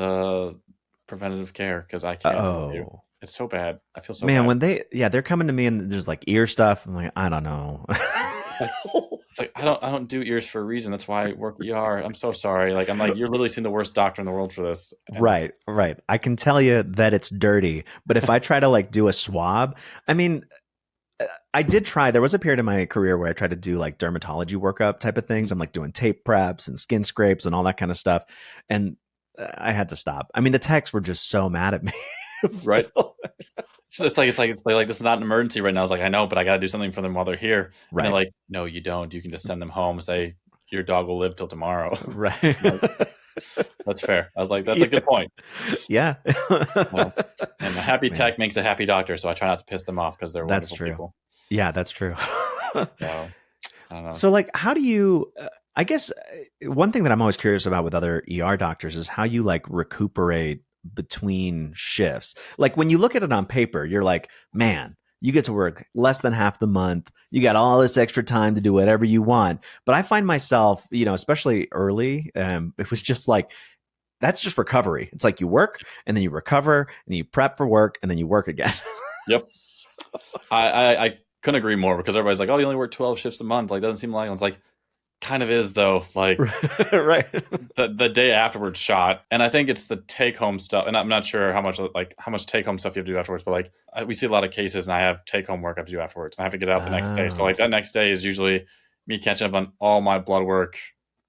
preventative care because I can't help you. Oh It's so bad. I feel so man, bad. when they're coming to me and there's like ear stuff. I'm like, I don't know. It's like I don't do ears for a reason. That's why I work ER. I'm so sorry. Like I'm like, you're literally seeing the worst doctor in the world for this. And Right. I can tell you that it's dirty, but if I try to like do a swab, I mean, I did try. There was a period in my career where I tried to do like dermatology workup type of things. I'm like doing tape preps and skin scrapes and all that kind of stuff. And I had to stop. I mean, the techs were just so mad at me. right. It's like this is not an emergency right now. It's like I know, but I got to do something for them while they're here. And Right. they're like, no, you don't. You can just send them home. Say your dog will live till tomorrow. Right. That's fair. I was like, that's a good point. Yeah. Well, and a happy tech makes a happy doctor, so I try not to piss them off because they're wonderful people. Yeah, that's true. So, I don't know. So, like, how do you? I guess one thing that I'm always curious about with other ER doctors is how you like recuperate between shifts. Like when you look at it on paper, you're like, man, you get to work less than half the month. You got all this extra time to do whatever you want. But I find myself, especially early, it was just like, that's just recovery. It's like you work and then you recover and then you prep for work and then you work again. Yep. I couldn't agree more because everybody's like, oh, you only work 12 shifts a month. Like, doesn't seem like it's like, kind of is though. Like, right. the day afterwards shot. And I think it's the take home stuff. And I'm not sure how much take home stuff you have to do afterwards, but like we see a lot of cases and I have take home work I have to do afterwards. And I have to get out the next day. So like that next day is usually me catching up on all my blood work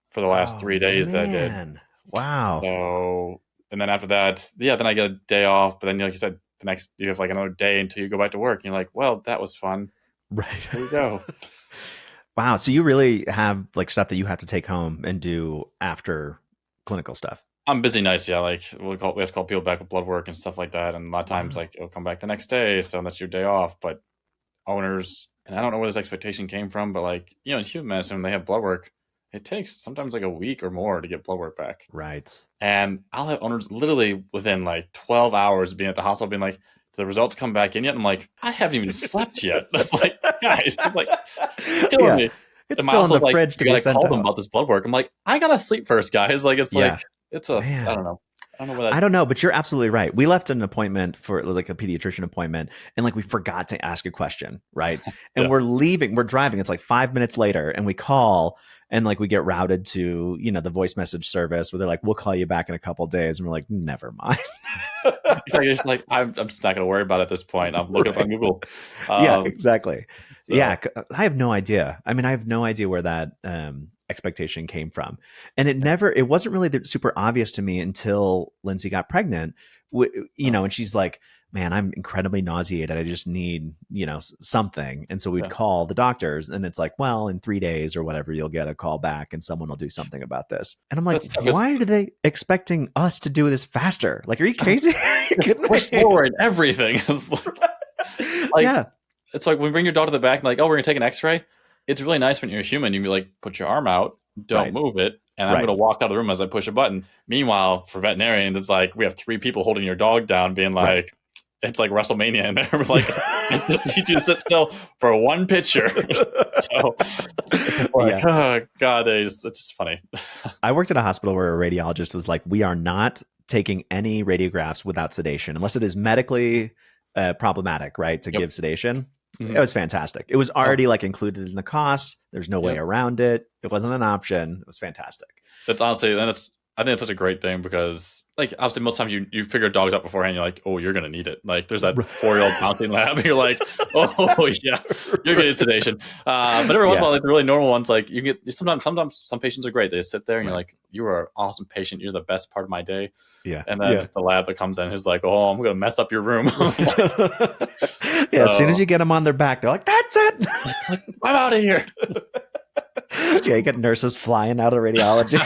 for the last 3 days that I did. Wow. So, and then after that, then I get a day off. But then, like you said, the next you have like another day until you go back to work. And you're like, well, that was fun. Right. Here we go. Wow. So you really have like stuff that you have to take home and do after clinical stuff. I'm busy nights. Yeah. Like we have to call people back with blood work and stuff like that. And a lot of times like it'll come back the next day. So that's your day off. But owners, and I don't know where this expectation came from, but like, in human medicine, when they have blood work, it takes sometimes like a week or more to get blood work back. Right. And I'll have owners literally within like 12 hours of being at the hospital being like, the results come back in yet? And I'm like, I haven't even slept yet. That's like, guys, it's like killing me. It's still in the fridge to be sent sent call them out. about this blood work. I'm like, I gotta sleep first, guys. Like it's like it's a Man. I don't know. I don't know what I don't know, but you're absolutely right. We left an appointment for like a pediatrician appointment and like we forgot to ask a question, right? And we're driving. It's like 5 minutes later and we call and like we get routed to, the voice message service where they're like, we'll call you back in a couple of days. And we're like, never mind. It's like I'm just not going to worry about it at this point. I'm looking up on Google. Yeah, exactly. So. Yeah, I have no idea. I mean, I have no idea where that expectation came from. And it wasn't really super obvious to me until Lindsay got pregnant, and she's like, man, I'm incredibly nauseated. I just need, something. And so we'd call the doctors and it's like, well, in 3 days or whatever, you'll get a call back and someone will do something about this. And I'm like, why are they expecting us to do this faster? Like, are you crazy? We're slower in everything. It's It's like when we bring your dog to the back and like, oh, we're going to take an x-ray. It's really nice when you're a human. You be like, put your arm out, don't move it. And I'm going to walk out of the room as I push a button. Meanwhile, for veterinarians, it's like we have 3 people holding your dog down being like, it's like Wrestlemania in there. We're like, teach you to sit still for one picture. So it's like, oh God, it's just funny. I worked at a hospital where a radiologist was like, we are not taking any radiographs without sedation, unless it is medically problematic, right? To give sedation. Mm-hmm. It was fantastic. It was already like included in the cost. There's no way around it. It wasn't an option. It was fantastic. That's honestly, I think it's such a great thing because, like, obviously, most times you figure dogs out beforehand. You're like, oh, you're gonna need it. Like, there's that 4-year-old bouncing lab, and you're like, oh yeah, you're getting sedation. But every once in a while, like the really normal ones, like you get sometimes some patients are great. They just sit there and you're like, you are an awesome patient. You're the best part of my day. Yeah. And then it's the lab that comes in who's like, oh, I'm gonna mess up your room. As soon as you get them on their back, they're like, that's it. Like, I'm out of here. Yeah, you get nurses flying out of radiology.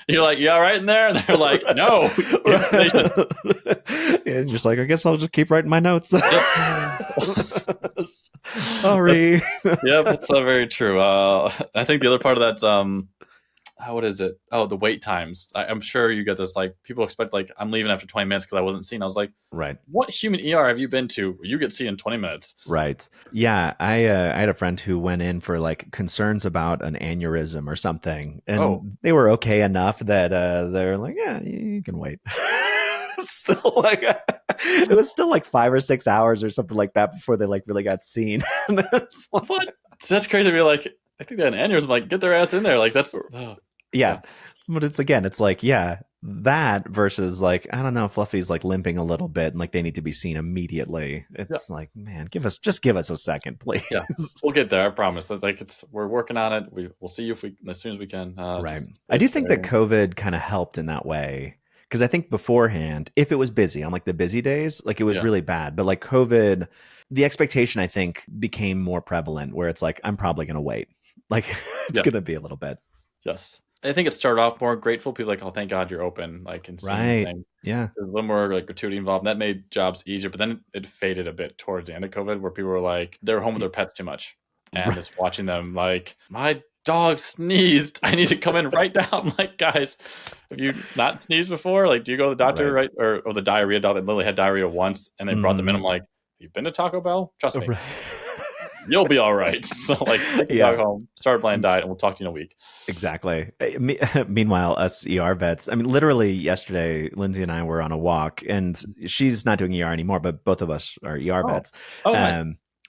You're like, you all right in there? And they're like, no. And just like, I guess I'll just keep writing my notes. Sorry. Yep, it's very true. I think the other part of that's what is it? Oh, the wait times. I'm sure you get this. Like, people expect, like, I'm leaving after 20 minutes because I wasn't seen. I was like, what human ER have you been to where you get seen in 20 minutes? Right. Yeah. I had a friend who went in for like concerns about an aneurysm or something. And they were okay enough that they're like, yeah, you can wait. Still like it was still like 5 or 6 hours or something like that before they like really got seen. What? That's crazy to be like, I think that an aneurysm, like, get their ass in there. Like, that's yeah. But it's like, yeah, that versus like, I don't know, Fluffy's like limping a little bit and like they need to be seen immediately. It's like, man, give us a second, please. Yeah, we'll get there. I promise. Like, we're working on it. We'll see you as soon as we can. Right. I do think that COVID kind of helped in that way. Because I think beforehand, if it was busy on like the busy days, like it was really bad. But like COVID, the expectation I think became more prevalent where it's like, I'm probably going to wait. Like it's going to be a little bit. Yes. I think it started off more grateful. People like, oh, thank God you're open. Like, and seeing things. Yeah. There's a little more like gratuity involved. And that made jobs easier. But then it faded a bit towards the end of COVID where people were like, they're home with their pets too much. And just watching them like, my dog sneezed. I need to come in right now. I'm like, guys, have you not sneezed before? Like, do you go to the doctor, right? Or the diarrhea dog that literally had diarrhea once and they brought them in. I'm like, you've been to Taco Bell? Trust me. You'll be all right. So like, take the dog home, start a plan diet, and we'll talk to you in a week. Exactly. Meanwhile, us ER vets, I mean, literally yesterday, Lindsay and I were on a walk and she's not doing ER anymore, but both of us are ER vets. Oh, nice.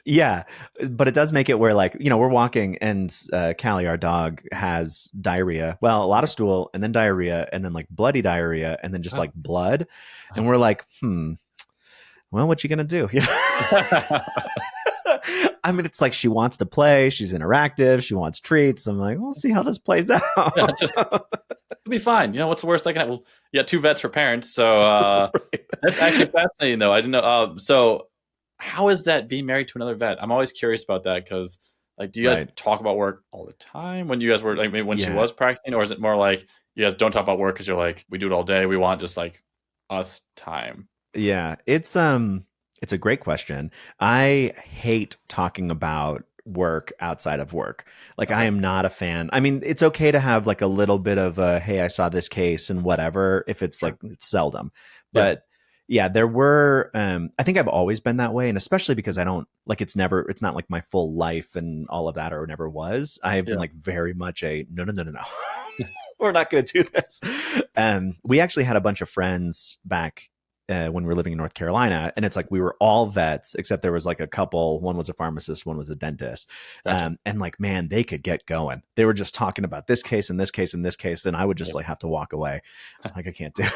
Yeah, but it does make it where like, we're walking and Callie, our dog, has diarrhea. Well, a lot of stool and then diarrhea and then like bloody diarrhea and then just like blood. And we're like, well, what you going to do? I mean, it's like she wants to play. She's interactive. She wants treats. I'm like, we'll see how this plays out. It'll be fine. What's the worst that can happen? Well, you got 2 vets for parents. So that's actually fascinating, though. I didn't know. So how is that being married to another vet? I'm always curious about that because, like, do you guys talk about work all the time when you guys were like maybe when she was practicing, or is it more like you guys don't talk about work because you're like, we do it all day. We want just like us time. Yeah, it's a great question. I hate talking about work outside of work. Like I am not a fan. I mean, it's okay to have like a little bit of a, hey, I saw this case and whatever, if it's like, it's seldom. But yeah, there were, I think I've always been that way. And especially because I don't like, it's not like my full life and all of that, or never was. I've been like very much a no. We're not going to do this. We actually had a bunch of friends back when we were living in North Carolina, and it's like we were all vets, except there was like a couple. One was a pharmacist, one was a dentist, and like, man, they could get going. They were just talking about this case and this case and this case, and I would just like have to walk away. Like I can't do it.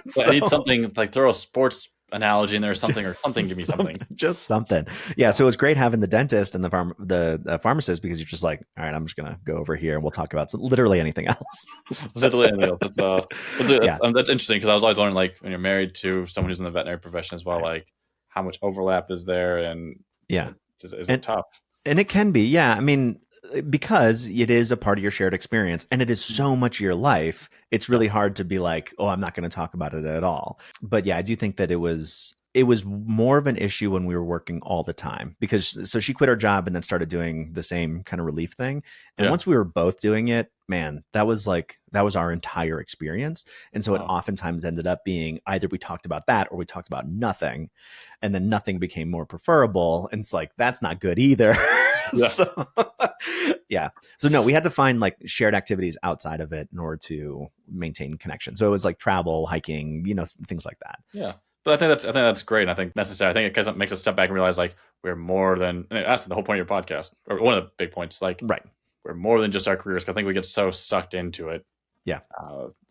So, I need something like throw a sports analogy in there or something. Give me something. Just something. Yeah. So it was great having the dentist and the pharmacist because you're just like, all right, I'm just gonna go over here and we'll talk about literally anything else. Literally anything else. That's interesting because I was always wondering, like, when you're married to someone who's in the veterinary profession as well, like how much overlap is there, and is it tough? And it can be, yeah. I mean, because it is a part of your shared experience and it is so much of your life, it's really hard to be like, oh, I'm not going to talk about it at all. But yeah, I do think that it was more of an issue when we were working all the time, because so she quit her job and then started doing the same kind of relief thing. And once we were both doing it, man, that was our entire experience. And so it oftentimes ended up being either we talked about that or we talked about nothing, and then nothing became more preferable. And it's like, that's not good either. So no, we had to find like shared activities outside of it in order to maintain connection. So it was like travel, hiking, things like that. Yeah. But I think that's great. And I think necessary. I think it makes us step back and realize like we're more than, and that's the whole point of your podcast, or one of the big points. Like, we're more than just our careers. I think we get so sucked into it. Yeah.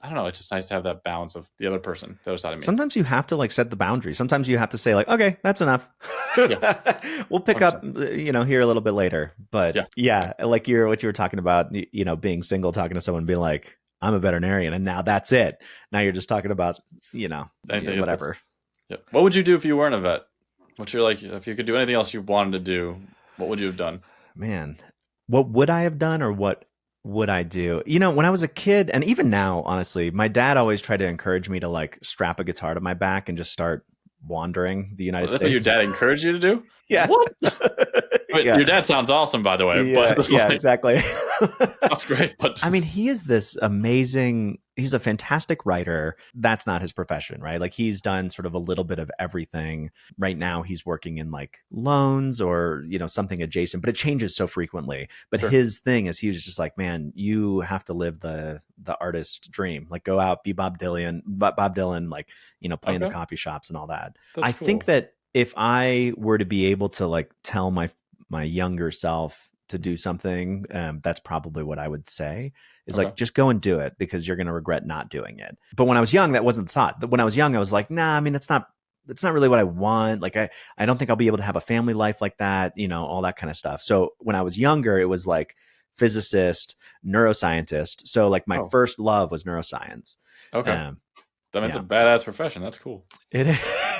I don't know. It's just nice to have that balance of the other person, the other side of me. Sometimes you have to like set the boundary. Sometimes you have to say like, okay, that's enough. We'll pick 100%. Up, here a little bit later. But like what you were talking about, being single, talking to someone, being like, I'm a veterinarian, and now that's it. Now you're just talking about, whatever. What would you do if you weren't a vet? What's your like, if you could do anything else you wanted to do, what would you have done? Man, what would I have done, or what would I do? When I was a kid, and even now, honestly, my dad always tried to encourage me to like strap a guitar to my back and just start wandering the United States. That's what your dad encouraged you to do? Yeah. What? But Yeah. your dad sounds awesome, by the way. Yeah, But it's yeah, like, exactly. that's great. But I mean, he is this amazing, he's a fantastic writer. That's not his profession, right? Like he's done sort of a little bit of everything. Right now he's working in like loans or, something adjacent, but it changes so frequently. But sure. his thing is he was just like, man, you have to live the artist dream. Like go out, be Bob Dylan, like, play in the Okay. coffee shops and all that. That's I think cool. that if I were to be able to like tell my younger self to do something, that's probably what I would say is Okay. like, just go and do it because you're going to regret not doing it. But when I was young, that wasn't the thought. When I was young, I was like, nah, I mean, that's not really what I want. Like, I don't think I'll be able to have a family life like that, all that kind of stuff. So when I was younger, it was like physicist, neuroscientist. So like my first love was neuroscience. Okay. That means a badass profession. That's cool. It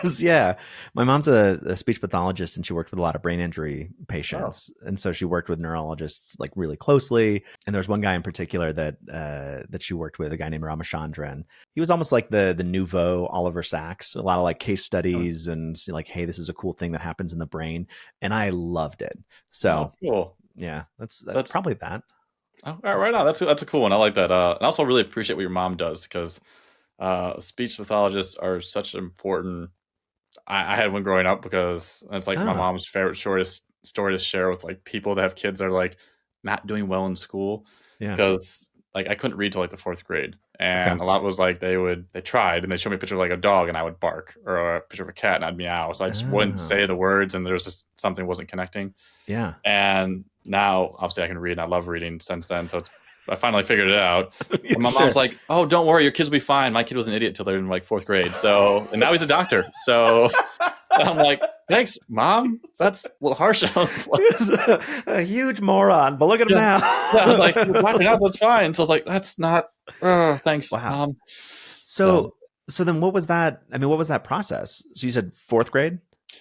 is, yeah. My mom's a speech pathologist, and she worked with a lot of brain injury patients, and so she worked with neurologists like really closely. And there's one guy in particular that she worked with, a guy named Ramachandran. He was almost like the nouveau Oliver Sacks. A lot of like case studies and like, hey, this is a cool thing that happens in the brain, and I loved it. So cool. Yeah, that's probably that. Oh, right on. That's a cool one. I like that. And I also really appreciate what your mom does because. Speech pathologists are such important. I had one growing up because it's like my mom's favorite shortest story to share with like people that have kids that are like not doing well in school. Yeah. Because like I couldn't read till like the 4th grade, and a lot was like they tried and they showed me a picture of like a dog and I would bark, or a picture of a cat and I'd meow. So I just wouldn't say the words, and there's just something wasn't connecting. Yeah. And now obviously I can read and I love reading since then. So I finally figured it out. And my mom's like, "Oh, don't worry, your kids will be fine." My kid was an idiot till they're in like 4th grade. So, and now he's a doctor. So I'm like, "Thanks, Mom. That's a little harsh." I was like, a huge moron, but look at him now. Yeah, I'm like, that's fine. So I was like, "That's not." Thanks, Mom. So then, what was that? I mean, what was that process? So you said 4th grade.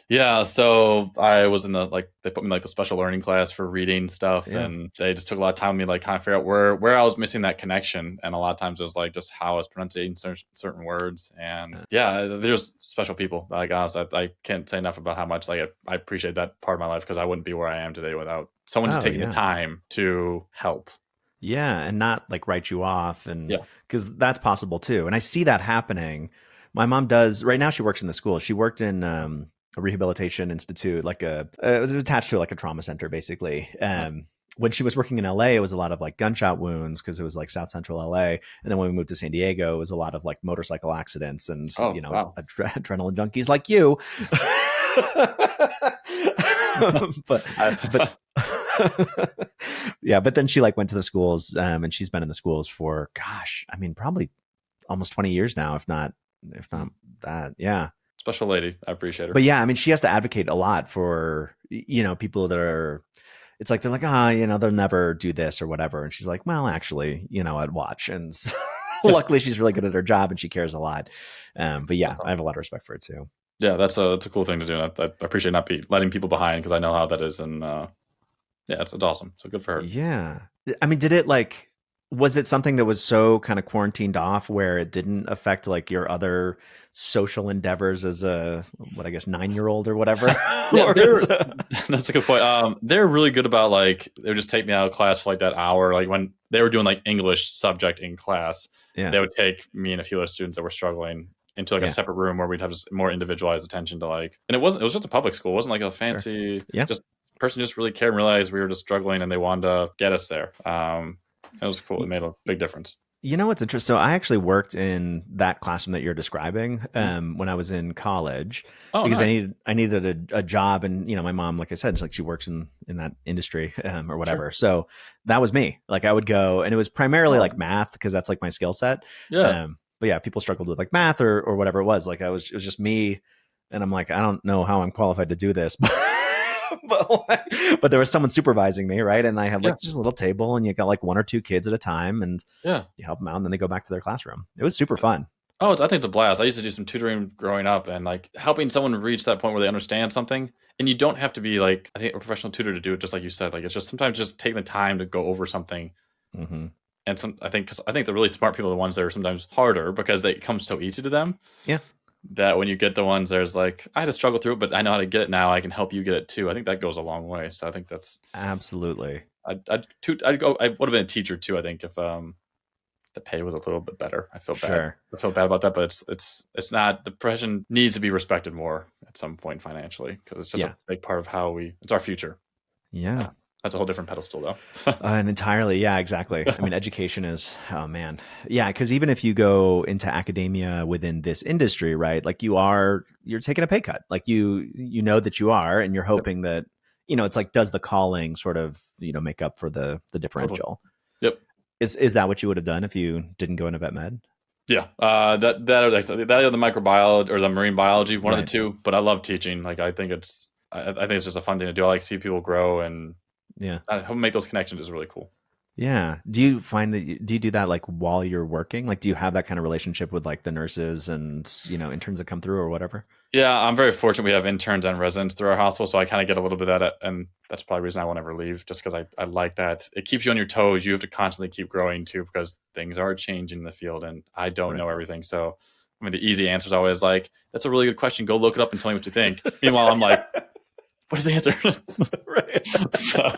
Yeah, so I was in they put me in like the special learning class for reading stuff, and they just took a lot of time with me, like kind of figure out where I was missing that connection, and a lot of times it was like just how I was pronouncing certain words, and there's special people. Like honestly, I can't say enough about how much like I appreciate that part of my life because I wouldn't be where I am today without someone just taking the time to help. Yeah, and not like write you off, and because that's possible too, and I see that happening. My mom does right now. She works in the school. She worked in a rehabilitation institute, like it was attached to like a trauma center, basically. When she was working in LA, it was a lot of like gunshot wounds because it was like South Central LA. And then when we moved to San Diego, it was a lot of like motorcycle accidents and adrenaline junkies like you. but yeah, but then she like went to the schools, and she's been in the schools for, gosh, I mean, probably almost 20 years now, if not that. Yeah. Special lady. I appreciate her. But yeah, I mean, she has to advocate a lot for, people that are, it's like, they're like, they'll never do this or whatever. And she's like, well, actually, I'd watch. And luckily she's really good at her job and she cares a lot. But yeah, I have a lot of respect for it too. Yeah, that's a cool thing to do. I appreciate not letting people behind because I know how that is. And it's awesome. So good for her. Yeah. I mean, was it something that was so kind of quarantined off where it didn't affect like your other social endeavors as a 9-year-old or whatever? That's a good point. They're really good about like they would just take me out of class for like that hour. Like when they were doing like English subject in class, they would take me and a few other students that were struggling into like a separate room where we'd have just more individualized attention to like, and it was just a public school. It wasn't like a fancy, just person just really cared and realized we were just struggling and they wanted to get us there. It was cool. It made a big difference. It's interesting. So I actually worked in that classroom that you're describing when I was in college because nice. I needed a job, and my mom, like I said, she works in that industry or whatever. Sure. So that was me. Like I would go, and it was primarily like math because that's like my skill set. Yeah. But yeah, people struggled with like math or whatever it was. Like it was just me, and I'm like, I don't know how I'm qualified to do this, but there was someone supervising me, right? And I had like just a little table, and you got like 1 or 2 kids at a time, and you help them out, and then they go back to their classroom. It was super fun. Oh, I think it's a blast. I used to do some tutoring growing up, and like helping someone reach that point where they understand something. And you don't have to be like, I think, a professional tutor to do it, just like you said. Like it's just sometimes just taking the time to go over something. Mm-hmm. And I think the really smart people are the ones that are sometimes harder because it comes so easy to them. Yeah. that when you get the ones, there's like, I had to struggle through it, but I know how to get it now. I can help you get it too. I think that goes a long way. So I think that's Absolutely. I would have been a teacher too. I think if the pay was a little bit better. I feel bad. Sure. I feel bad about that, but it's not. The profession needs to be respected more at some point financially, because it's just a big part of how it's our future. Yeah. That's a whole different pedestal though. And entirely. Yeah, exactly. I mean, education is, oh man. Yeah. Because even if you go into academia within this industry, right, like you're taking a pay cut. Like you know that you are, and you're hoping that, it's like, does the calling sort of, make up for the differential? Yep. Is that what you would have done if you didn't go into vet med? Yeah. That or the microbiology or the marine biology, one of the two, but I love teaching. Like, I think it's just a fun thing to do. I like to see people grow, and make those connections is really cool. Yeah. Do you find that do you do that like while you're working? Like, do you have that kind of relationship with like the nurses and, interns that come through or whatever? Yeah, I'm very fortunate. We have interns and residents through our hospital, so I kind of get a little bit of that, and that's probably the reason I won't ever leave, just because I like that. It keeps you on your toes. You have to constantly keep growing too, because things are changing in the field, and I don't know everything. So, I mean, the easy answer is always like, that's a really good question. Go look it up and tell me what you think. Meanwhile, I'm like, what is the answer? So,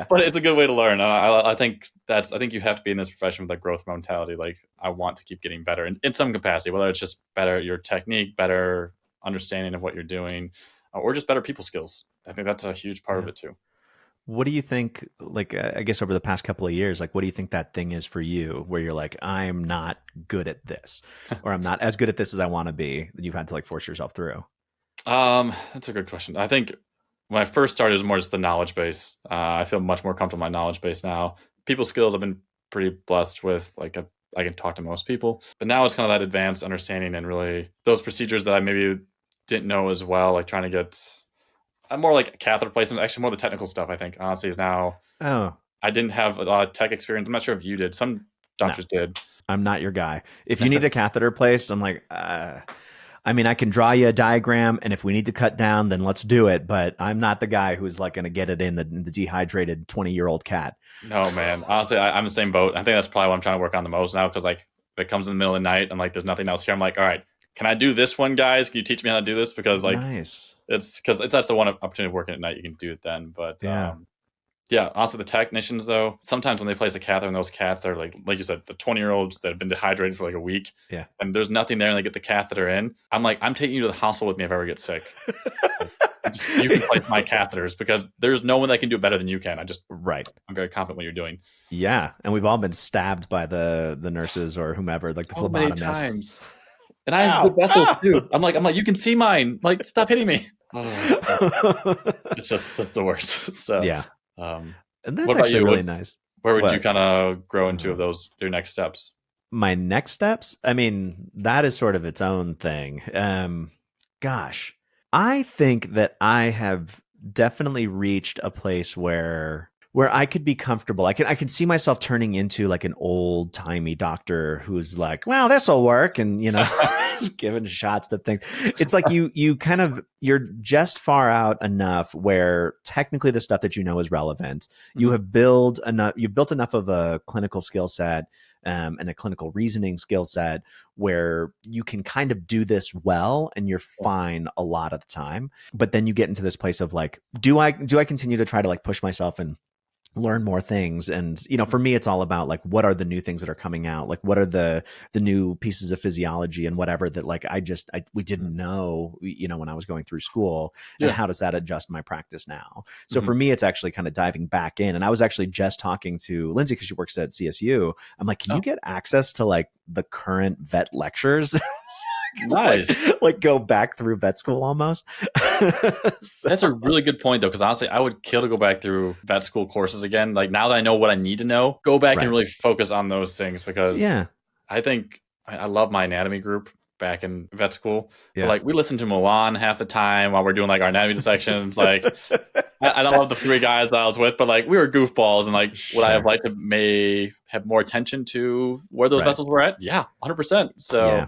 but it's a good way to learn. I think you have to be in this profession with that growth mentality. Like, I want to keep getting better in some capacity, whether it's just better your technique, better understanding of what you're doing, or just better people skills. I think that's a huge part of it too. What do you think, like, I guess over the past couple of years, like, what do you think that thing is for you where you're like, I'm not good at this, or I'm not as good at this as I want to be, that you've had to like force yourself through? That's a good question. I think when I first started, it was more just the knowledge base. I feel much more comfortable in my knowledge base now. People skills, I've been pretty blessed with. Like, I can talk to most people, but now it's kind of that advanced understanding and really those procedures that I maybe didn't know as well. Like trying to get, I'm more like catheter placement. Actually, more the technical stuff. I think honestly is now. Oh, I didn't have a lot of tech experience. I'm not sure if you did. Some doctors did. I'm not your guy. If you need a catheter placed, I'm like, I mean, I can draw you a diagram, and if we need to cut down, then let's do it. But I'm not the guy who's like going to get it in the dehydrated 20-year-old cat. No, man. Honestly, I'm the same boat. I think that's probably what I'm trying to work on the most now, because like if it comes in the middle of the night and like there's nothing else here, I'm like, all right, can I do this one, guys? Can you teach me how to do this? Because like, nice. It's because that's the one opportunity of working at night. You can do it then. But yeah, also the technicians though, sometimes when they place a catheter in those cats, they're like you said, the 20-year-olds that have been dehydrated for like a week. Yeah. And there's nothing there, and they get the catheter in. I'm like, I'm taking you to the hospital with me if I ever get sick. You can place my catheters, because there's no one that can do it better than you can. I'm very confident what you're doing. Yeah. And we've all been stabbed by the nurses or whomever, like the phlebotomists. Many times. And I have good vessels too. I'm like, you can see mine. Like, stop hitting me. It's the worst. So yeah. And that's actually really nice. Where would you kind of grow into of your next steps? My next steps? I mean, that is sort of its own thing. Gosh, I think that I have definitely reached a place where I could be comfortable. I can see myself turning into like an old timey doctor who's like, well, this will work. And, just giving shots to things. It's like you're just far out enough where technically the stuff that is relevant. Mm-hmm. You've built enough of a clinical skill set and a clinical reasoning skill set where you can kind of do this well and you're fine a lot of the time. But then you get into this place of like, do I continue to try to like push myself and learn more things? And for me, it's all about like, what are the new things that are coming out? Like, what are the new pieces of physiology and whatever that like we didn't know when I was going through school, and how does that adjust my practice now? So for me, it's actually kind of diving back in. And I was actually just talking to Lindsay, because she works at CSU. I'm like, can you get access to like the current vet lectures? Nice. Like go back through vet school almost. That's a really good point though, because honestly, I would kill to go back through vet school courses again. Like, now that I know what I need to know, go back and really focus on those things, because I think I love my anatomy group back in vet school. But like, we listen to Milan half the time while we're doing like our anatomy dissections. Like, I don't love the three guys that I was with, but like, we were goofballs, and like, would I have liked to may have more attention to where those vessels were at? Yeah, 100%. So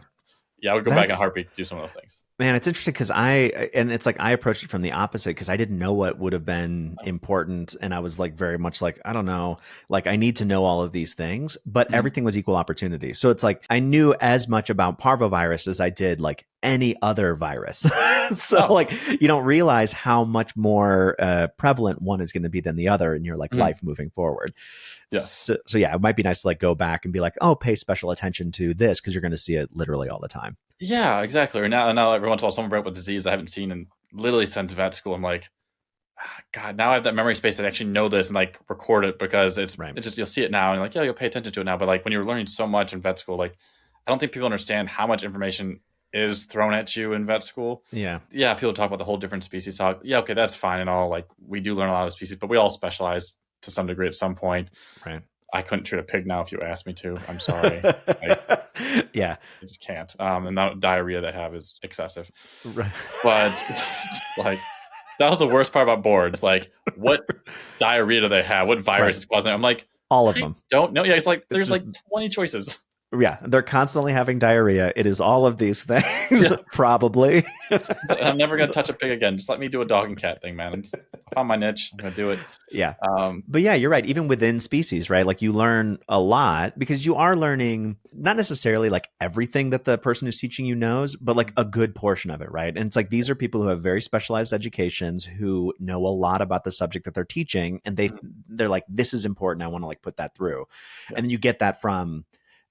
yeah, I would go back in a heartbeat to do some of those things. Man, it's interesting because it's like I approached it from the opposite because I didn't know what would have been important. And I was like, very much like, I don't know, like I need to know all of these things, but everything was equal opportunity. So it's like I knew as much about parvovirus as I did like any other virus. So like you don't realize how much more prevalent one is going to be than the other in your like life moving forward. Yeah. So yeah, it might be nice to like go back and be like, oh, pay special attention to this because you're going to see it literally all the time. Yeah, exactly. Or now every once in a while, someone brought up a disease I haven't seen in literally since vet school. I'm like, God, now I have that memory space to actually know this and like record it because it's just, you'll see it now and you're like, yeah, you'll pay attention to it now. But like when you're learning so much in vet school, like I don't think people understand how much information is thrown at you in vet school. Yeah. People talk about the whole different species talk. Yeah, okay, that's fine and all. Like we do learn a lot of species, but we all specialize to some degree at some point. Right. I couldn't treat a pig now if you asked me to. I'm sorry. Yeah. I just can't. And the diarrhea they have is excessive. Right. But like that was the worst part about boards. Like, what diarrhea do they have? What virus is causing it? I'm like, all of them. Don't know. Yeah, it's like there's like 20 choices. Yeah, they're constantly having diarrhea. It is all of these things, probably. I'm never going to touch a pig again. Just let me do a dog and cat thing, man. I found my niche. I'm going to do it. Yeah. But yeah, you're right. Even within species, right? Like you learn a lot because you are learning not necessarily like everything that the person who's teaching you knows, but like a good portion of it, right? And it's like these are people who have very specialized educations who know a lot about the subject that they're teaching. And they're like, this is important. I want to like put that through. Yeah. And then you get that from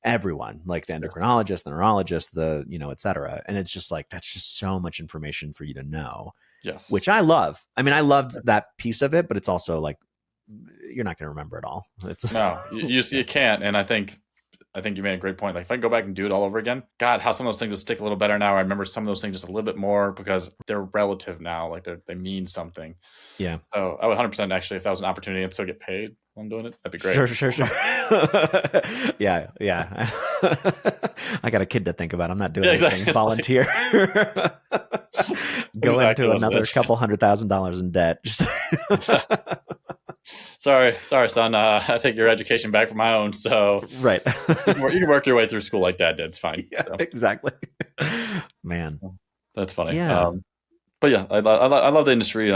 everyone, like the endocrinologist, the neurologist, the, et cetera. And it's just like, that's just so much information for you to know. Yes. Which I love. I mean, I loved that piece of it, but it's also like, you're not going to remember it all. No, you can't. And I think you made a great point. Like if I can go back and do it all over again, God, how some of those things would stick a little better now. I remember some of those things just a little bit more because they're relative now. Like they mean something. Yeah. So I would 100% actually, if that was an opportunity and still get paid while I'm doing it, that'd be great. Sure. Yeah. I got a kid to think about. I'm not doing anything. Volunteer. Go into another couple $100,000 in debt. Just Sorry, son. I take your education back for my own. So right, you can work your way through school like Dad did. It's fine. Yeah, so. Exactly. Man, that's funny. Yeah, but yeah, I love the industry.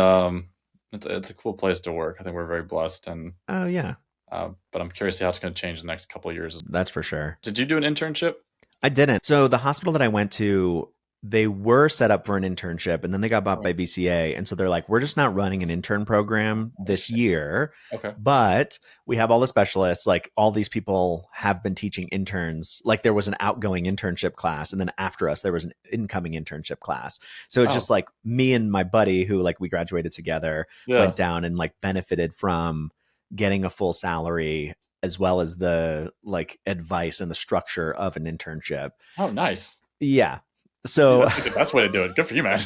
It's a cool place to work. I think we're very blessed. And oh yeah. But I'm curious to see how it's going to change the next couple of years. That's for sure. Did you do an internship? I didn't. So the hospital that I went to, they were set up for an internship and then they got bought by BCA. And so they're like, we're just not running an intern program this year. Okay. But we have all the specialists, like all these people have been teaching interns. Like there was an outgoing internship class. And then after us, there was an incoming internship class. So it's just like me and my buddy who like we graduated together went down and like benefited from getting a full salary as well as the like advice and the structure of an internship. Oh, nice. Yeah. So that's the best way to do it. Good for you, man.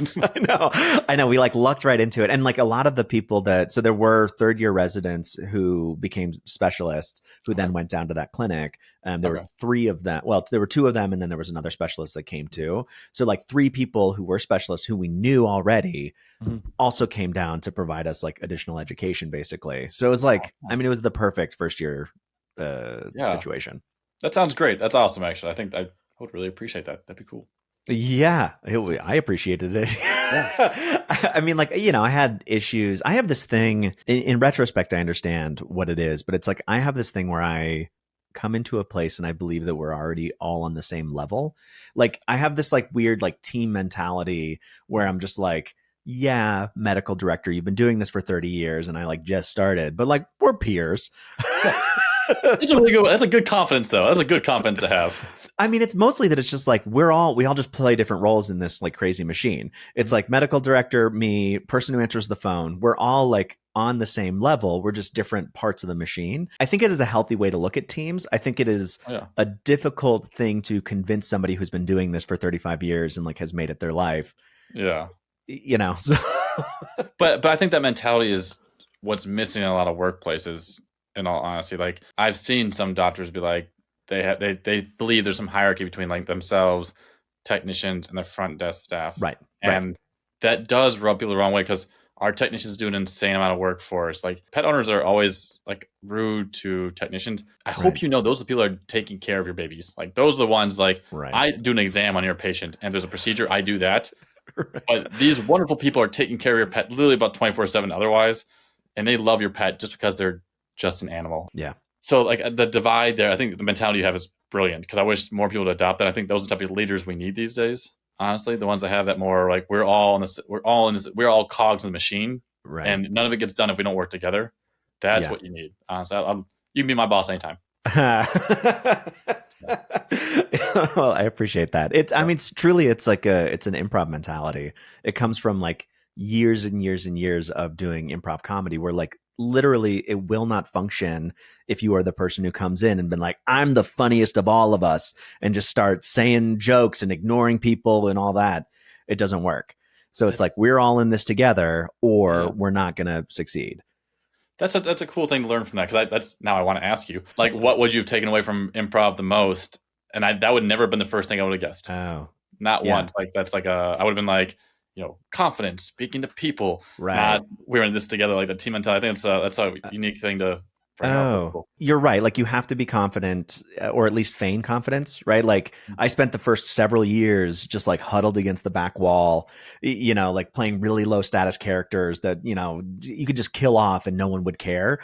I know. We like lucked right into it. And like a lot of the people so there were third year residents who became specialists who then went down to that clinic. There were 3 of them. Well, there were 2 of them. And then there was another specialist that came too. So like 3 people who were specialists who we knew already also came down to provide us like additional education basically. So it was like, I mean, it was the perfect first year situation. That sounds great. That's awesome. Actually, I think I would really appreciate that. That'd be cool. Yeah, I appreciated it. I mean, like, I had issues. I have this thing in retrospect, I understand what it is, but it's like, I have this thing where I come into a place and I believe that we're already all on the same level. Like I have this like weird, like team mentality where I'm just like, yeah, medical director, you've been doing this for 30 years and I like just started, but like we're peers. That's a good confidence though. That's a good confidence to have. I mean, it's mostly that it's just like we all just play different roles in this like crazy machine. It's like medical director, me, person who answers the phone. We're all like on the same level. We're just different parts of the machine. I think it is a healthy way to look at teams. I think it is a difficult thing to convince somebody who's been doing this for 35 years and like has made it their life. Yeah. So. But I think that mentality is what's missing in a lot of workplaces, in all honesty. Like I've seen some doctors be like, they believe there's some hierarchy between like themselves, technicians, and the front desk staff. Right. And that does rub people the wrong way because our technicians do an insane amount of work for us. Like pet owners are always like rude to technicians. I hope you know those are the people that are taking care of your babies. Like those are the ones like I do an exam on your patient and there's a procedure. I do that. But these wonderful people are taking care of your pet literally about 24/7 otherwise, and they love your pet just because they're just an animal. Yeah. So like the divide there, I think the mentality you have is brilliant because I wish more people would adopt that. I think those are the type of leaders we need these days. Honestly, the ones that have that more like we're all cogs in the machine, Right. and none of it gets done if we don't work together. That's what you need. Honestly, you can be my boss anytime. Well, I appreciate that. I mean, it's truly, it's an improv mentality. It comes from like years and years and years of doing improv comedy where like literally it will not function if you are the person who comes in and been like, I'm the funniest of all of us and just start saying jokes and ignoring people and all that. It doesn't work. So it's like, we're all in this together or we're not going to succeed. That's a cool thing to learn from that because now I want to ask you, like, what would you have taken away from improv the most? And that would never have been the first thing I would have guessed. Oh, not once. Like that's like I would have been like, confidence, speaking to people, right? Not we're in this together, like the team mentality. I think that's a unique thing to bring up. Cool. You're right. Like you have to be confident or at least feign confidence, right? Like I spent the first several years just like huddled against the back wall, like playing really low status characters that, you could just kill off and no one would care.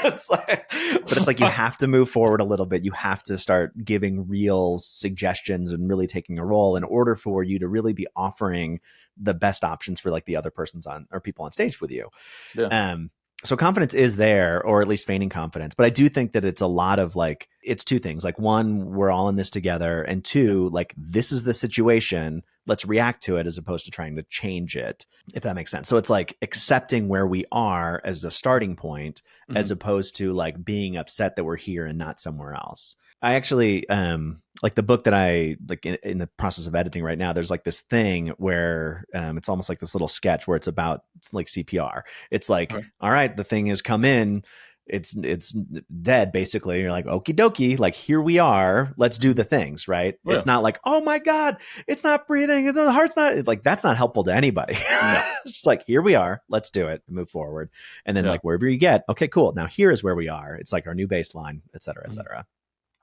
But it's like you have to move forward a little bit. You have to start giving real suggestions and really taking a role in order for you to really be offering the best options for like the other persons on or people on stage with you. Yeah. So confidence is there, or at least feigning confidence. But I do think that it's a lot of like, it's two things. Like one, we're all in this together. And two, like this is the situation. Let's react to it as opposed to trying to change it, if that makes sense. So it's like accepting where we are as a starting point, as opposed to like being upset that we're here and not somewhere else. I actually, like the book that I like in the process of editing right now, there's like this thing where it's almost like this little sketch where it's like CPR. It's like, all right, the thing has come in. It's dead, basically. You're like, okie dokie, like here we are. Let's do the things, right? Yeah. It's not like, oh my God, it's not breathing. The heart's not like, that's not helpful to anybody. No. It's just like, here we are. Let's do it. Move forward. And then like wherever you get, okay, cool. Now here is where we are. It's like our new baseline, et cetera, et cetera.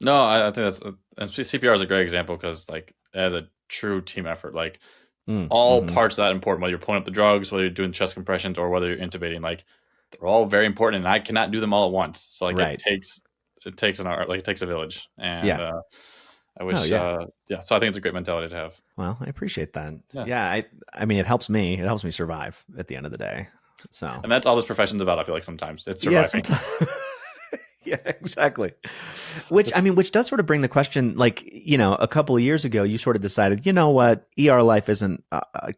No, I think and CPR is a great example because like as a true team effort, like all parts of that important, whether you're pulling up the drugs, whether you're doing chest compressions or whether you're intubating, like they're all very important and I cannot do them all at once. So like it takes an art, like it takes a village. And I wish, so I think it's a great mentality to have. Well, I appreciate that. Yeah. I mean, it helps me survive at the end of the day. So, and that's all this profession's about. I feel like sometimes it's surviving. Yeah, exactly. Which does sort of bring the question, like, a couple of years ago, you sort of decided, you know what, ER life isn't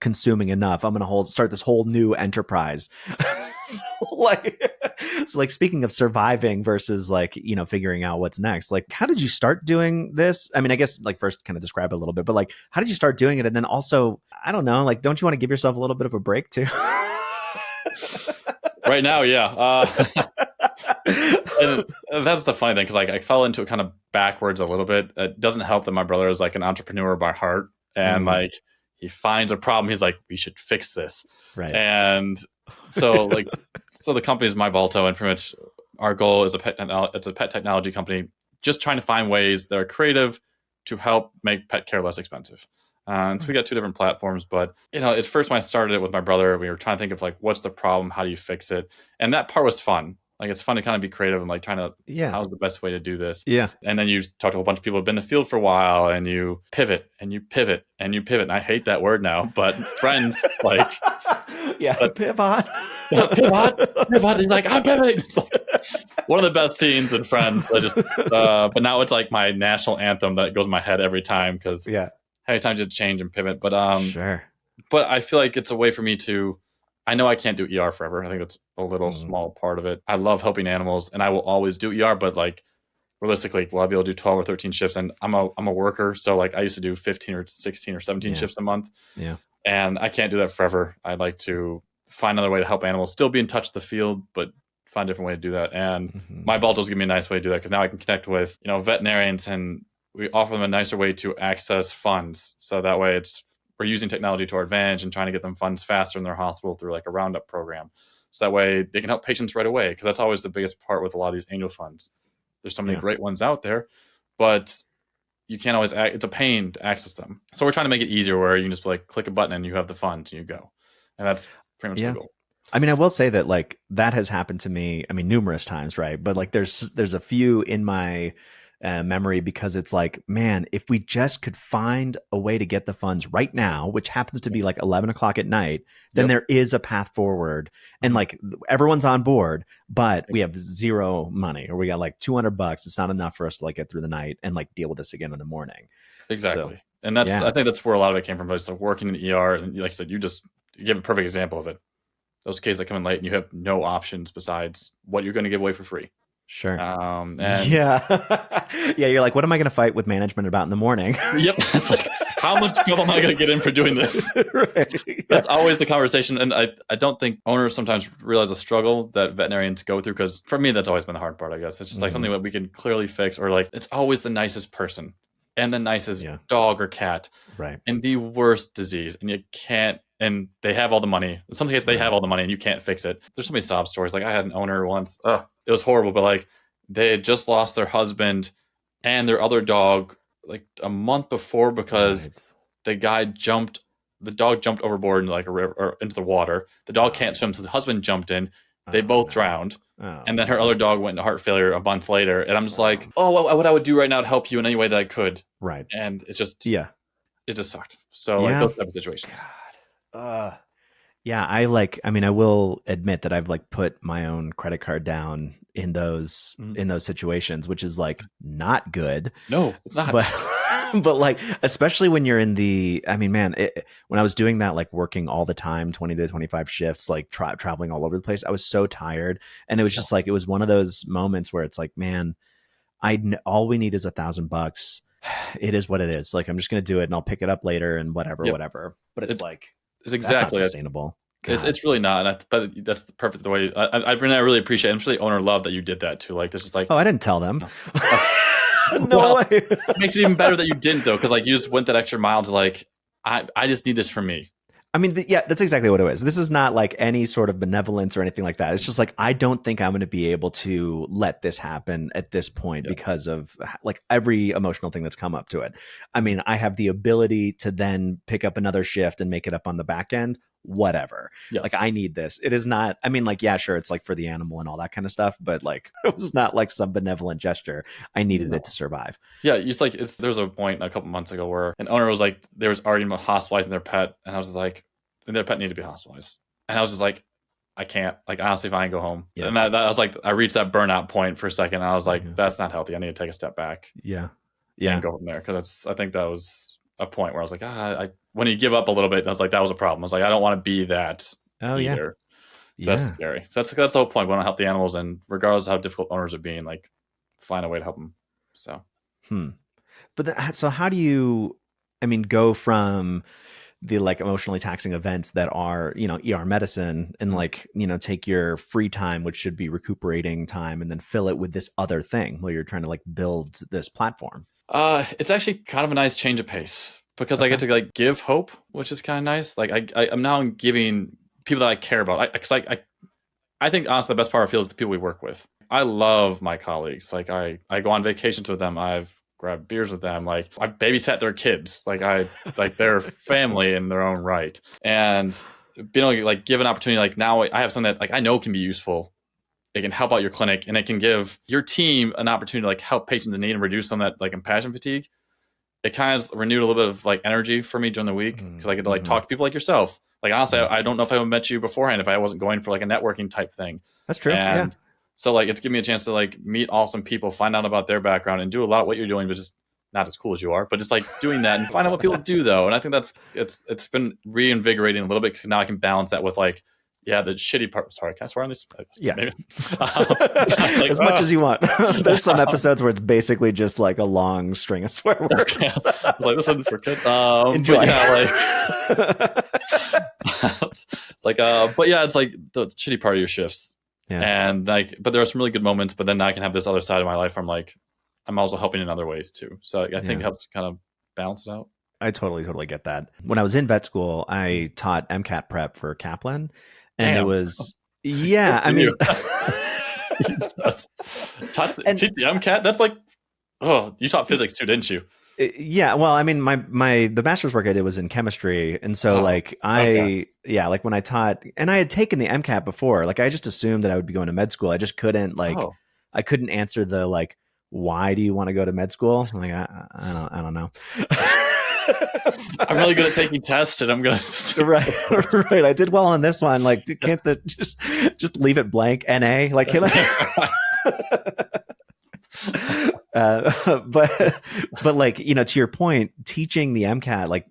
consuming enough. I'm going to start this whole new enterprise. So speaking of surviving versus like, figuring out what's next, like, how did you start doing this? I mean, I guess like first kind of describe it a little bit, but like, how did you start doing it? And then also, I don't know, like, don't you want to give yourself a little bit of a break too? Right now, yeah. And that's the funny thing because like I fell into it kind of backwards a little bit. It doesn't help that my brother is like an entrepreneur by heart, and like he finds a problem, he's like, we should fix this, right? And so like the company is my Balto, and pretty much our goal is it's a pet technology company, just trying to find ways that are creative to help make pet care less expensive. And so we got two different platforms, but at first when I started it with my brother, we were trying to think of like, what's the problem? How do you fix it? And that part was fun. Like, it's fun to kind of be creative and like trying to, how's the best way to do this? Yeah. And then you talk to a whole bunch of people who've been in the field for a while and you pivot and you pivot and you pivot. And I hate that word now, but friends like, pivot. Pivot. He's like, I'm pivoting. It's like one of the best scenes in Friends. But now it's like my national anthem that goes in my head every time because how many times you change and pivot. But sure. But I feel like it's a way for me to. I know I can't do ER forever. I think that's a little small part of it. I love helping animals, and I will always do ER. But like realistically, will I be able to do 12 or 13 shifts? And I'm a worker, so like I used to do 15 or 16 or 17 shifts a month. Yeah, and I can't do that forever. I'd like to find another way to help animals, still be in touch with the field, but find a different way to do that. And my Baltos give me a nice way to do that because now I can connect with veterinarians, and we offer them a nicer way to access funds. So that way we're using technology to our advantage and trying to get them funds faster in their hospital through like a roundup program. So that way they can help patients right away. Because that's always the biggest part with a lot of these angel funds. There's so many great ones out there, but you can't always it's a pain to access them. So we're trying to make it easier where you can just like click a button and you have the funds and you go. And that's pretty much the goal. I mean, I will say that like that has happened to me, I mean, numerous times, right? But like there's a few in my memory because it's like, man, if we just could find a way to get the funds right now, which happens to be like 11 o'clock at night, then there is a path forward and like everyone's on board, but we have zero money or we got like $200. It's not enough for us to like get through the night and like deal with this again in the morning. Exactly. So, and that's, I think that's where a lot of it came from. Just like working in the ER. And like you said, you give a perfect example of it. Those cases that come in late and you have no options besides what you're going to give away for free. Sure. And yeah. You're like, what am I going to fight with management about in the morning? Yep. It's like, how much trouble am I going to get in for doing this? Right. That's always the conversation. And I don't think owners sometimes realize the struggle that veterinarians go through. Because for me, that's always been the hard part, I guess. It's just like something that we can clearly fix, or like, it's always the nicest person and the nicest dog or cat. Right. And the worst disease. And you can't, and they have all the money. In some cases, they have all the money and you can't fix it. There's so many sob stories. Like I had an owner once, it was horrible, but like they had just lost their husband and their other dog like a month before because the dog jumped overboard into like a river or into the water. The dog can't swim, so the husband jumped in. They both drowned. And then her other dog went into heart failure a month later. And I'm just like, what I would do right now to help you in any way that I could. Right. And it's just, it just sucked. So like those type of situations. God. I will admit that I've like put my own credit card down in those situations, which is like not good. No, it's not. But like, especially when you're in the, I mean, man, when I was doing that, like working all the time, 20 to 25 shifts, like traveling all over the place, I was so tired. And it was just like, it was one of those moments where it's like, man, all we need is $1,000. It is what it is. Like, I'm just going to do it and I'll pick it up later and whatever. But it's like, it's exactly that's not sustainable. It's really not. But that's the perfect the way. I really appreciate it. I'm sure the owner loved that you did that too. Like it's just like, I didn't tell them. No way. It makes it even better that you didn't though, because like you just went that extra mile to like, I just need this for me. I mean, that's exactly what it was. This is not like any sort of benevolence or anything like that. It's just like, I don't think I'm going to be able to let this happen at this point because of like every emotional thing that's come up to it. I mean, I have the ability to then pick up another shift and make it up on the back end, whatever. Yes. Like I need this. It is not, I mean, like, yeah, sure. It's like for the animal and all that kind of stuff, but like, it was not like some benevolent gesture. I needed it to survive. Yeah. It's like, there was a point a couple months ago where an owner was like, there was arguing about hospitalizing their pet. And I was like, their pet needed to be hospitalized. And I was just like, I can't, like, honestly, if I can go home. Yeah. And that I was like, I reached that burnout point for a second. And I was like, that's not healthy. I need to take a step back. Yeah. And go from there. Cause I think that was a point where I was like, when you give up a little bit, I was like, that was a problem. I was like, I don't want to be that either. That's scary. That's the whole point. We want to help the animals, and regardless of how difficult owners are being, like, find a way to help them. So, but so how do you, I mean, go from the like emotionally taxing events that are, ER medicine and like, take your free time, which should be recuperating time, and then fill it with this other thing while you're trying to like build this platform? It's actually kind of a nice change of pace because I get to like give hope, which is kind of nice. Like I'm now giving people that I care about. I think honestly the best part I feel is the people we work with. I love my colleagues. Like I go on vacations with them. I've grabbed beers with them. Like I've babysat their kids. Like like their family in their own right. And being able to like give an opportunity, like now I have something that like I know can be useful. It can help out your clinic, and it can give your team an opportunity to like help patients in need and reduce some of that like compassion fatigue. It kind of renewed a little bit of like energy for me during the week because I get to like talk to people like yourself. Like honestly, I don't know if I would have met you beforehand if I wasn't going for like a networking type thing. That's true. And so like it's given me a chance to like meet awesome people, find out about their background, and do a lot of what you're doing, but just not as cool as you are. But just like doing that and find out what people do though. And I think that's it's been reinvigorating a little bit because now I can balance that with like. Yeah, the shitty part. Sorry, can I swear on this? Yeah. Maybe. Like, as much as you want. There's some episodes where it's basically just like a long string of swear words. Okay. Like, this isn't for kids. Enjoy. But yeah, it's like, but yeah, it's like the shitty part of your shifts. Yeah. And like, but there are some really good moments, but then I can have this other side of my life where I'm like, I'm also helping in other ways too. So I think it helps kind of balance it out. I totally get that. When I was in vet school, I taught MCAT prep for Kaplan. And it was, I mean, taught the MCAT. That's like, you taught physics too, didn't you? Yeah, well, I mean, the master's work I did was in chemistry, and so Oh, like okay. like when I taught, and I had taken the MCAT before, like I just assumed that I would be going to med school. I just couldn't Oh, I couldn't answer the like, why do you want to go to med school? I'm like I don't know. I'm really good at taking tests, and I'm gonna. Right, right. I did well on this one. Like, can't the just leave it blank? NA, like, can I? But like, to your point, teaching the MCAT, like,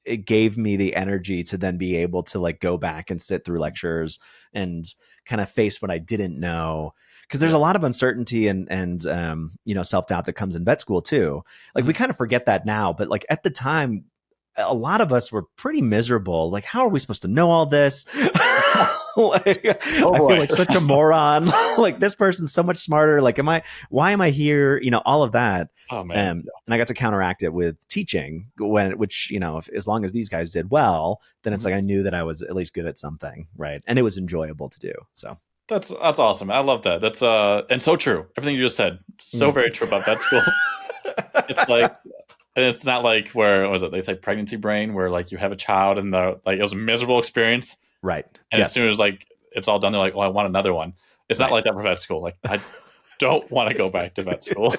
it gave me the energy to then be able to like go back and sit through lectures and kind of face what I didn't know, because there's a Yeah. lot of uncertainty and self-doubt that comes in vet school too. Like, we kind of forget that now, but like at the time, a lot of us were pretty miserable. Like, how are we supposed to know all this? Like, Oh I feel boy. like such a moron. Like, this person's so much smarter. Like, why am I here? All of that. Oh man. And I got to counteract it with teaching, which, as long as these guys did well, then it's like I knew that I was at least good at something, right? And it was enjoyable to do. So That's awesome. I love that. That's and so true. Everything you just said, so very true about vet school. It's like, and it's not like where what was it? They say pregnancy brain, where like you have a child and it was a miserable experience, right. and as soon as like it's all done, they're like, "Oh, I want another one." It's not like that for vet school. Like, I don't want to go back to vet school.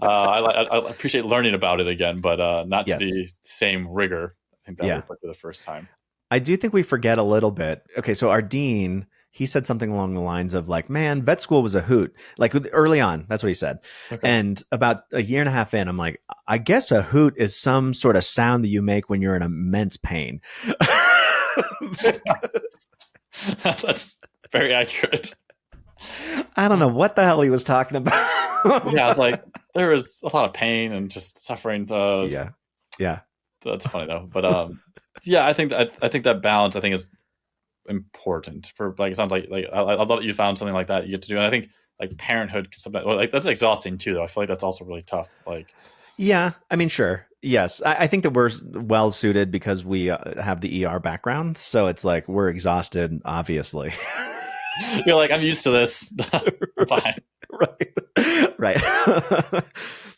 I appreciate learning about it again, but not to the same rigor. I think that we put to the first time. I do think we forget a little bit. Okay, so our dean, he said something along the lines of like, man, vet school was a hoot. Like, early on, that's what he said. Okay. And about a year and a half in, I'm like, I guess a hoot is some sort of sound that you make when you're in immense pain. That's very accurate. I don't know what the hell he was talking about. Yeah, I was like, there was a lot of pain and just suffering. Yeah. That's funny though. But yeah, I think that balance, I think, is important for, like, it sounds like I love that you found something like that you get to do. And I think like parenthood can sometimes, like, that's exhausting too though. I feel like that's also really tough. Like, yeah, I mean, sure. Yes. I think that we're well suited because we have the ER background. So it's like we're exhausted, obviously. You're like, I'm used to this. Fine. Right.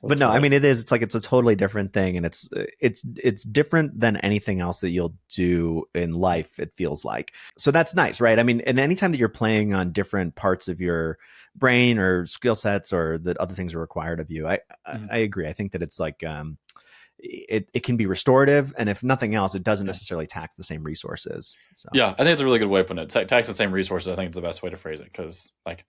But no, I mean, it's like, it's a totally different thing. And it's different than anything else that you'll do in life, it feels like. So that's nice, right? I mean, and anytime that you're playing on different parts of your brain or skill sets or that other things are required of you, I agree. I think that it's like, it can be restorative, and if nothing else, it doesn't necessarily tax the same resources. So yeah, I think it's a really good way of putting it. Tax the same resources, I think, it's the best way to phrase it, because like,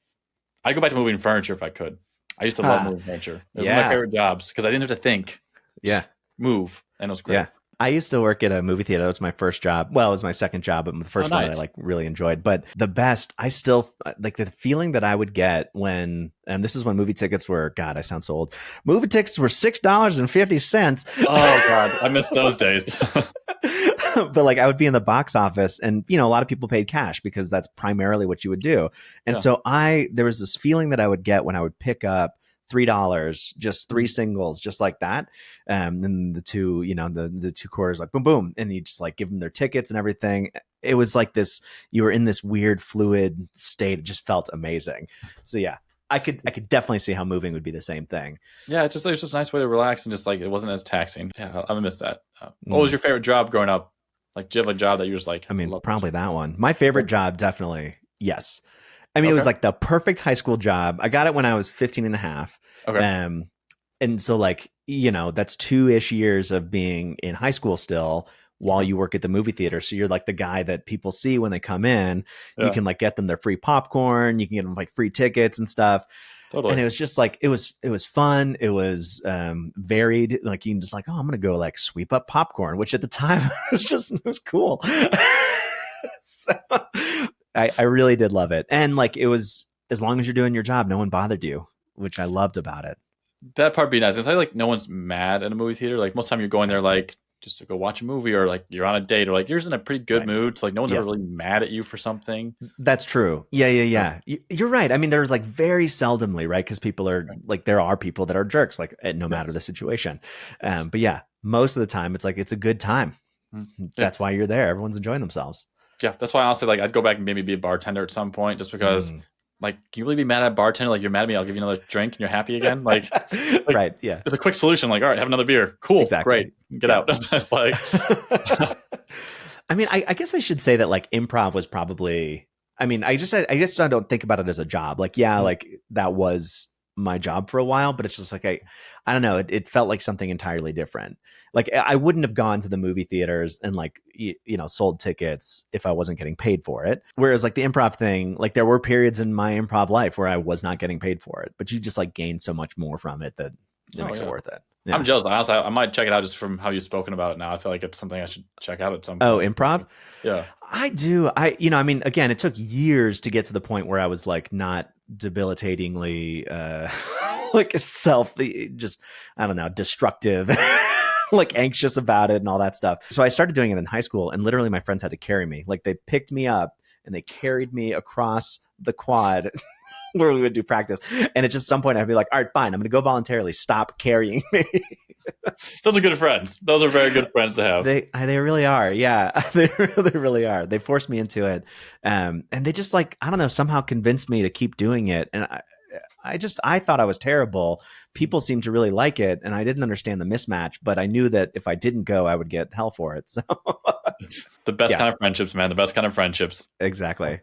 I'd go back to moving furniture if I could. I used to love moving furniture. It was one of my favorite jobs because I didn't have to think. Yeah. Move, and it was great. Yeah. I used to work at a movie theater. That was my first job. Well, it was my second job, but the first one I like really enjoyed. But the best, I still like the feeling that I would get when, and this is when movie tickets were, God, I sound so old. Movie tickets were $6.50. Oh God, I miss those days. But like, I would be in the box office, and a lot of people paid cash because that's primarily what you would do. And so there was this feeling that I would get when I would pick up $3, just 3 singles, just like that. And the two, the 2 quarters, like boom, boom. And you just like give them their tickets and everything. It was like this, you were in this weird fluid state. It just felt amazing. So yeah, I could definitely see how moving would be the same thing. Yeah. It was just a nice way to relax, and just like, it wasn't as taxing. Yeah. I'm gonna miss that. What was your favorite job growing up? Like, do you have a job that you're just like, I mean, probably that one. My favorite job, definitely. Yes. I mean, it was like the perfect high school job. I got it when I was 15 and a half. Okay. And so like, that's 2-ish years of being in high school still while you work at the movie theater. So you're like the guy that people see when they come in. You can like get them their free popcorn. You can get them like free tickets and stuff. Totally. And it was just like, it was fun. It was varied. Like, you can just like, oh, I'm going to go like sweep up popcorn, which at the time it was cool. So I really did love it. And like, it was, as long as you're doing your job, no one bothered you, which I loved about it. That part be nice. It's like no one's mad at a movie theater. Like, most of the time you're going there like just to go watch a movie, or like you're on a date, or like you're just in a pretty good mood. So like no one's ever really mad at you for something. That's true. Yeah. You're right. I mean, there's like very seldomly, right? Because people are like, there are people that are jerks, like no matter the situation. But yeah, most of the time it's like, it's a good time. That's why you're there. Everyone's enjoying themselves. Yeah, that's why honestly, like, I'd go back and maybe be a bartender at some point, just because like, can you really be mad at a bartender? Like, you're mad at me, I'll give you another drink and you're happy again. Like Right. Yeah. it's a quick solution. Like, all right, have another beer. Cool. Exactly. Great. Get Yeah. out. It's like, I mean, I guess I should say that like improv was probably, I mean, I guess I don't think about it as a job. Like, yeah, like that was my job for a while, but it's just like, I don't know. It felt like something entirely different. Like I wouldn't have gone to the movie theaters and like, sold tickets if I wasn't getting paid for it. Whereas like the improv thing, like there were periods in my improv life where I was not getting paid for it, but you just like gain so much more from it that it makes it worth it. Yeah. I'm jealous. Honestly, I might check it out just from how you've spoken about it now. I feel like it's something I should check out at some point. Oh, improv? Yeah. I do. I mean, again, it took years to get to the point where I was like not debilitatingly like I don't know, destructive, like anxious about it and all that stuff. So I started doing it in high school, and literally my friends had to carry me. Like they picked me up and they carried me across the quad where we would do practice. And at just some point I'd be like, all right, fine, I'm going to go voluntarily. Stop carrying me. Those are good friends. Those are very good friends to have. They really are. Yeah, they really are. They forced me into it. And they just like, I don't know, somehow convinced me to keep doing it. And I thought I was terrible. People seemed to really like it. And I didn't understand the mismatch, but I knew that if I didn't go, I would get hell for it. So the best kind of friendships, man. The best kind of friendships. Exactly.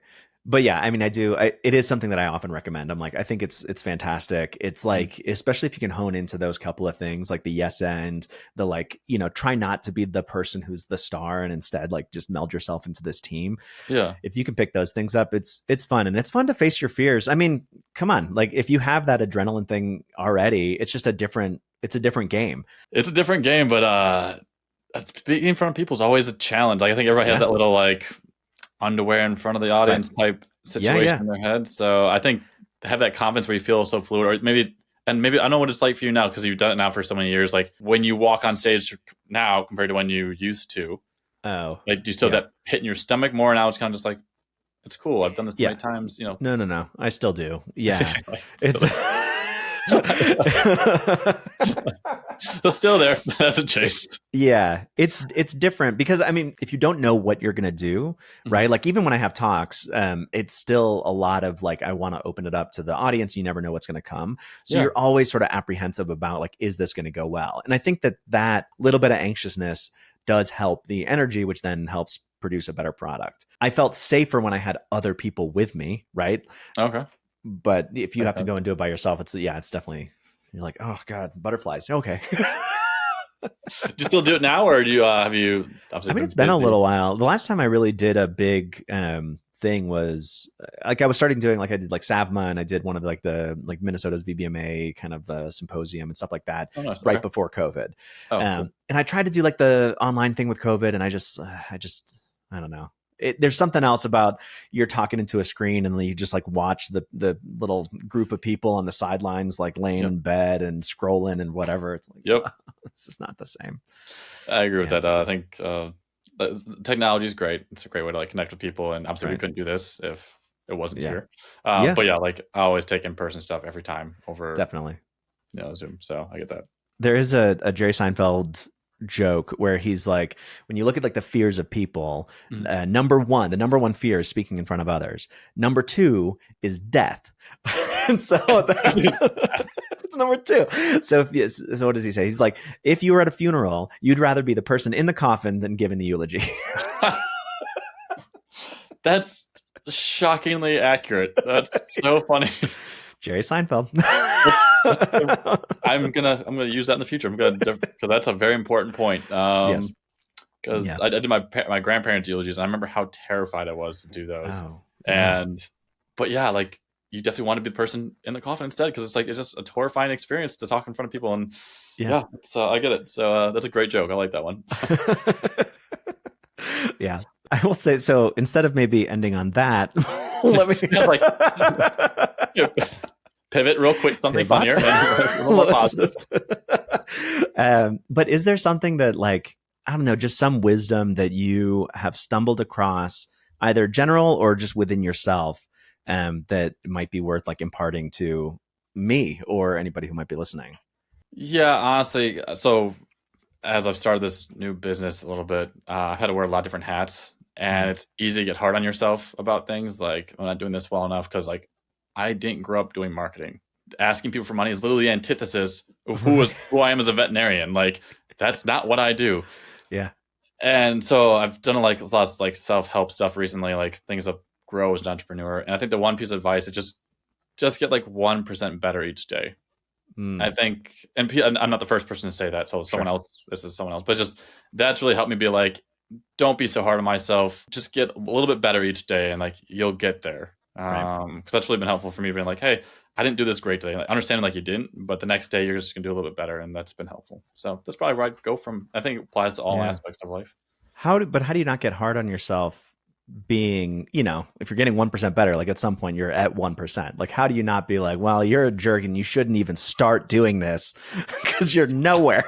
But yeah, I mean, it is something that I often recommend. I'm like, I think it's fantastic. It's like, especially if you can hone into those couple of things, like the yes and the like, try not to be the person who's the star and instead like just meld yourself into this team. Yeah. If you can pick those things up, it's fun, and it's fun to face your fears. I mean, come on, like if you have that adrenaline thing already, it's just a different game. It's a different game, but speaking in front of people is always a challenge. Like I think everybody has that little like underwear in front of the audience type situation in their head. So I think have that confidence where you feel so fluid, or maybe I don't know what it's like for you now because you've done it now for so many years. Like when you walk on stage now compared to when you used to, like do you still have that pit in your stomach more? Now it's kind of just like, it's cool. I've done this many times, No. I still do. Yeah. It's still there. That's a changed. Yeah, it's different because I mean, if you don't know what you're gonna do, right? Like even when I have talks, it's still a lot of like I want to open it up to the audience. You never know what's gonna come, so you're always sort of apprehensive about like, is this gonna go well? And I think that little bit of anxiousness does help the energy, which then helps produce a better product. I felt safer when I had other people with me, right? Okay. But if you have to go and do it by yourself, it's definitely, you're like, oh God, butterflies. Okay. Do you still do it now, or do you have you? I mean, it's been a little while. The last time I really did a big thing was like I was starting doing like I did like SAVMA, and I did one of the Minnesota's VBMA kind of symposium and stuff like that right before COVID. Cool. And I tried to do like the online thing with COVID, and I just I don't know. There's something else about you're talking into a screen and you just like watch the little group of people on the sidelines like laying in bed and scrolling and whatever. It's like, this is not the same. I agree with that. I think technology is great. It's a great way to like connect with people, and obviously we couldn't do this if it wasn't here. But like I always take in-person stuff every time over definitely Zoom. So I get that. There is a Jerry Seinfeld joke where he's like, when you look at like the fears of people, the number one fear is speaking in front of others. Number 2 is death. And so it's number 2. So so what does he say? He's like, if you were at a funeral, you'd rather be the person in the coffin than giving the eulogy. That's shockingly accurate. That's so funny. Jerry Seinfeld. I'm gonna use that in the future. Because that's a very important point. Because I did my grandparents' eulogies, and I remember how terrified I was to do those. But like you definitely want to be the person in the coffin instead, because it's just a horrifying experience to talk in front of people. And so I get it. So that's a great joke. I like that one. Yeah. I will say, so instead of maybe ending on that, let me pivot real quick, something funnier and a little more positive. But is there something that like, I don't know, just some wisdom that you have stumbled across, either general or just within yourself, that might be worth like imparting to me or anybody who might be listening? Yeah, honestly. So as I've started this new business a little bit, I've had to wear a lot of different hats, and it's easy to get hard on yourself about things. Like, I'm not doing this well enough because like I didn't grow up doing marketing. Asking people for money is literally the antithesis of who I am as a veterinarian. Like, that's not what I do. Yeah. And so I've done like lots of like self-help stuff recently, like things that grow as an entrepreneur. And I think the one piece of advice is just get like 1% better each day. I think, and I'm not the first person to say that. So someone else, this is someone else, but just that's really helped me be like, don't be so hard on myself. Just get a little bit better each day, and like you'll get there. Because that's really been helpful for me, being like, hey, I didn't do this great today. Like, understanding like you didn't, but the next day you're just gonna do a little bit better, and that's been helpful. So that's probably where I'd go from. I think it applies to all aspects of life. How do you not get hard on yourself? Being, if you're getting 1% better, like at some point you're at 1%. Like, how do you not be like, well, you're a jerk and you shouldn't even start doing this because you're nowhere?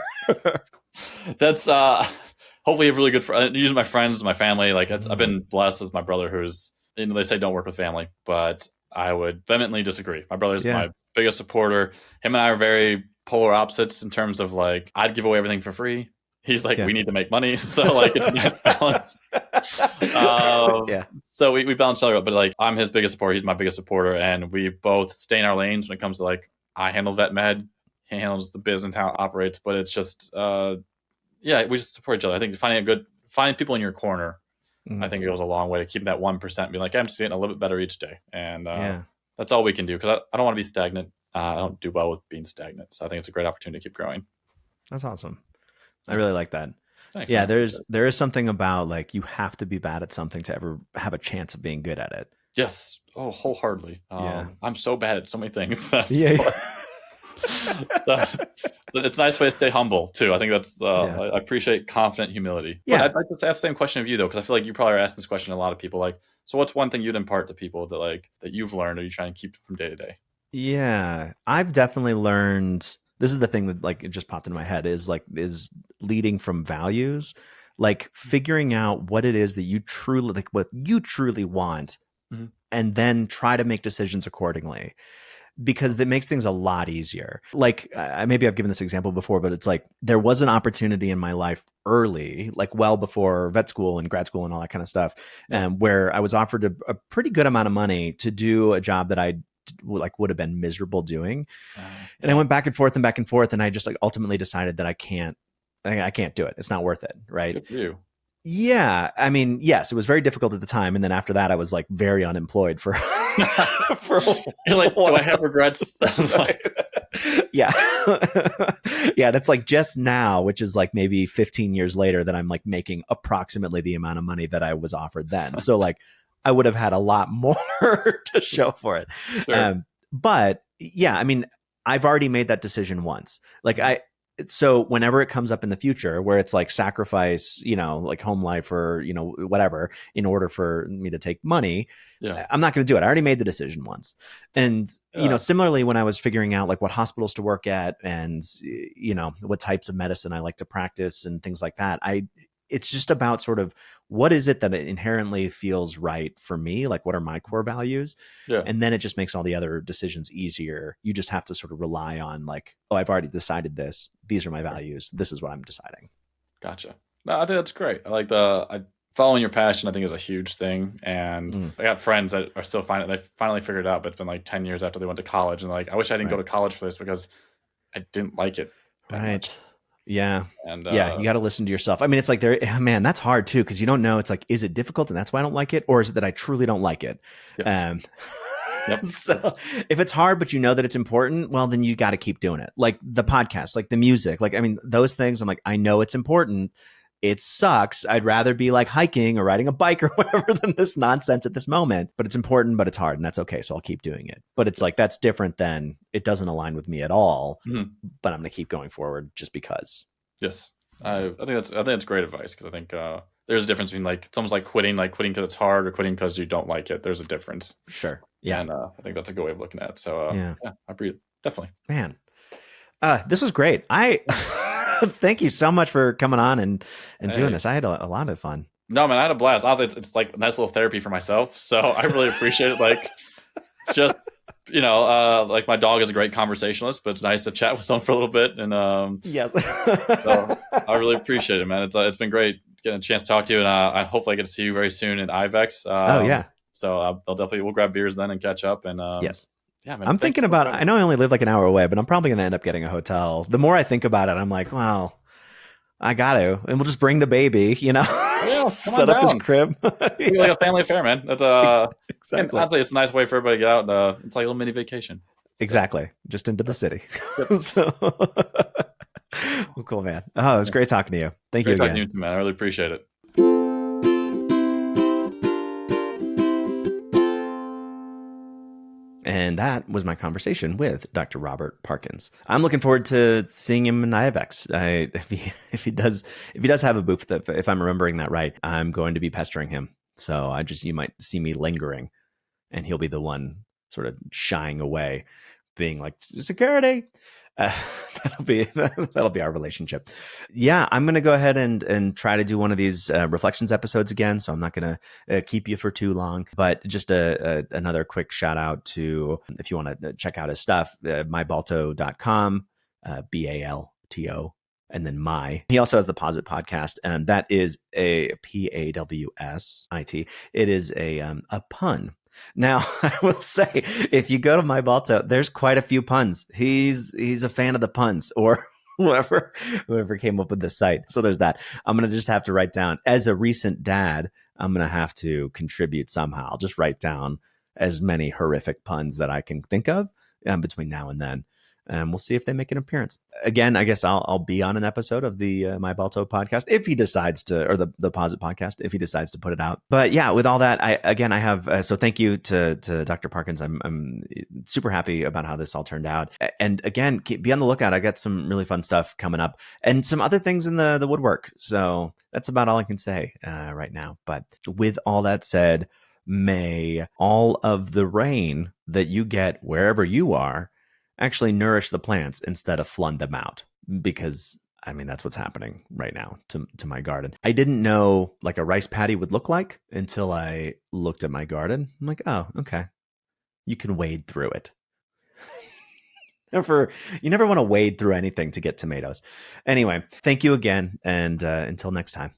That's hopefully a really good using my friends, my family. Like, I've been blessed with my brother, who's, they say don't work with family, but I would vehemently disagree. My brother's my biggest supporter. Him and I are very polar opposites in terms of like, I'd give away everything for free. He's like, we need to make money. So like, it's a nice balance. So we balance each other out, but like, I'm his biggest supporter. He's my biggest supporter. And we both stay in our lanes when it comes to like, I handle vet med, he handles the biz and how it operates, but it's just, we just support each other. I think finding people in your corner, I think it goes a long way to keep that 1% and be like, I'm just getting a little bit better each day. And that's all we can do. Cause I don't want to be stagnant. I don't do well with being stagnant. So I think it's a great opportunity to keep growing. That's awesome. I really like that. Thanks, yeah, man. there is something about like you have to be bad at something to ever have a chance of being good at it. Yes. Oh, wholeheartedly. I'm so bad at so many things. So it's a nice way to stay humble too. I think that's I appreciate confident humility. Yeah. But I'd like to ask the same question of you though, because I feel like you probably are asking this question to a lot of people. Like, so what's one thing you'd impart to people that you've learned or you try and keep from day to day? Yeah, I've definitely learned. This is the thing that like it just popped into my head is leading from values, like figuring out what it is that you truly like, what you truly want, and then try to make decisions accordingly, because that makes things a lot easier. Like maybe I've given this example before, but it's like there was an opportunity in my life early, like well before vet school and grad school and all that kind of stuff, where I was offered a pretty good amount of money to do a job that I would have been miserable doing. And I went back and forth, and I just like ultimately decided that I can't do it. It's not worth it. Right. Good for you. Yeah. I mean, yes, it was very difficult at the time. And then after that, I was like very unemployed for, You're like, do I have regrets? Yeah. Yeah. That's like just now, which is like maybe 15 years later, that I'm like making approximately the amount of money that I was offered then. So like, I would have had a lot more to show for it. Sure. But yeah, I mean, I've already made that decision once. So whenever it comes up in the future where it's like sacrifice, like home life or, whatever, in order for me to take money, I'm not going to do it. I already made the decision once. And, similarly, when I was figuring out like what hospitals to work at and, what types of medicine I like to practice and things like that, it's just about sort of what is it that inherently feels right for me? Like, what are my core values? Yeah. And then it just makes all the other decisions easier. You just have to sort of rely on like, oh, I've already decided this. These are my values. This is what I'm deciding. Gotcha. No, I think that's great. I like following your passion, I think, is a huge thing. And I got friends that are still they finally figured it out, but it's been like 10 years after they went to college. And like, I wish I didn't go to college for this because I didn't like it that much. Yeah. And you got to listen to yourself. I mean, it's like man, that's hard too. Cause you don't know. It's like, is it difficult and that's why I don't like it? Or is it that I truly don't like it? Yes. So if it's hard, but you know that it's important, well, then you got to keep doing it. Like the podcast, like the music, like, I mean, those things I'm like, I know it's important. It sucks. I'd rather be like hiking or riding a bike or whatever than this nonsense at this moment, but it's important, but it's hard and that's okay. So I'll keep doing it. But it's like, that's different than it doesn't align with me at all, but I'm going to keep going forward just because. Yes. I think that's great advice. Cause I think, there's a difference between like, it's almost like quitting because it's hard or quitting because you don't like it. There's a difference. Sure. Yeah. And, I think that's a good way of looking at it. So, I agree. Definitely. Man, this was great. Thank you so much for coming on and doing this. I had a lot of fun. No, man, I had a blast. Honestly, it's like a nice little therapy for myself. So I really appreciate it. Like, just, like my dog is a great conversationalist, but it's nice to chat with someone for a little bit. And yes, so I really appreciate it, man. It's been great getting a chance to talk to you, and I hopefully I get to see you very soon in IVEX. Oh yeah. So we'll grab beers then and catch up. And yes. yeah, man. I'm Thank you thinking for about, having I know I only live like an hour away, but I'm probably going to end up getting a hotel. The more I think about it, I'm like, well, I got to, and we'll just bring the baby, Yeah, come on set up his down. crib. It's like a family affair, man. That's and Exactly. honestly, it's a nice way for everybody to get out. And it's like a little mini vacation. So, Exactly. Just into the city. yep. So, well, cool, man. Oh, it was Yeah. great talking to you. Thank you Great talking to again. you, man. I really appreciate it. And that was my conversation with Dr. Robert Parkins. I'm looking forward to seeing him in IFX. If he does have a booth, if I'm remembering that right, I'm going to be pestering him. So you might see me lingering, and he'll be the one sort of shying away, being like, security. Uh, that'll be our relationship. Yeah, I'm gonna go ahead and try to do one of these reflections episodes again. So I'm not gonna keep you for too long. But just another quick shout out to, if you want to check out his stuff, mybalto.com, BALTO, and then my. He also has the Posit podcast, and that is a PAWSIT. It is a pun. Now, I will say, if you go to my Balto, there's quite a few puns. He's a fan of the puns, or whoever came up with the site. So there's that. I'm gonna just have to write down, as a recent dad, I'm gonna have to contribute somehow. I'll just write down as many horrific puns that I can think of between now and then. And we'll see if they make an appearance. Again, I guess I'll be on an episode of the My Balto podcast if he decides to, or the Posit podcast if he decides to put it out. But yeah, with all that, I have so thank you to Dr. Parkins. I'm super happy about how this all turned out. And again, be on the lookout. I got some really fun stuff coming up and some other things in the woodwork. So that's about all I can say right now. But with all that said, may all of the rain that you get wherever you are actually nourish the plants instead of flood them out, because I mean, that's what's happening right now to my garden. I didn't know like a rice paddy would look like until I looked at my garden. I'm like, oh, okay. You can wade through it. You never want to wade through anything to get tomatoes. Anyway, thank you again. And until next time.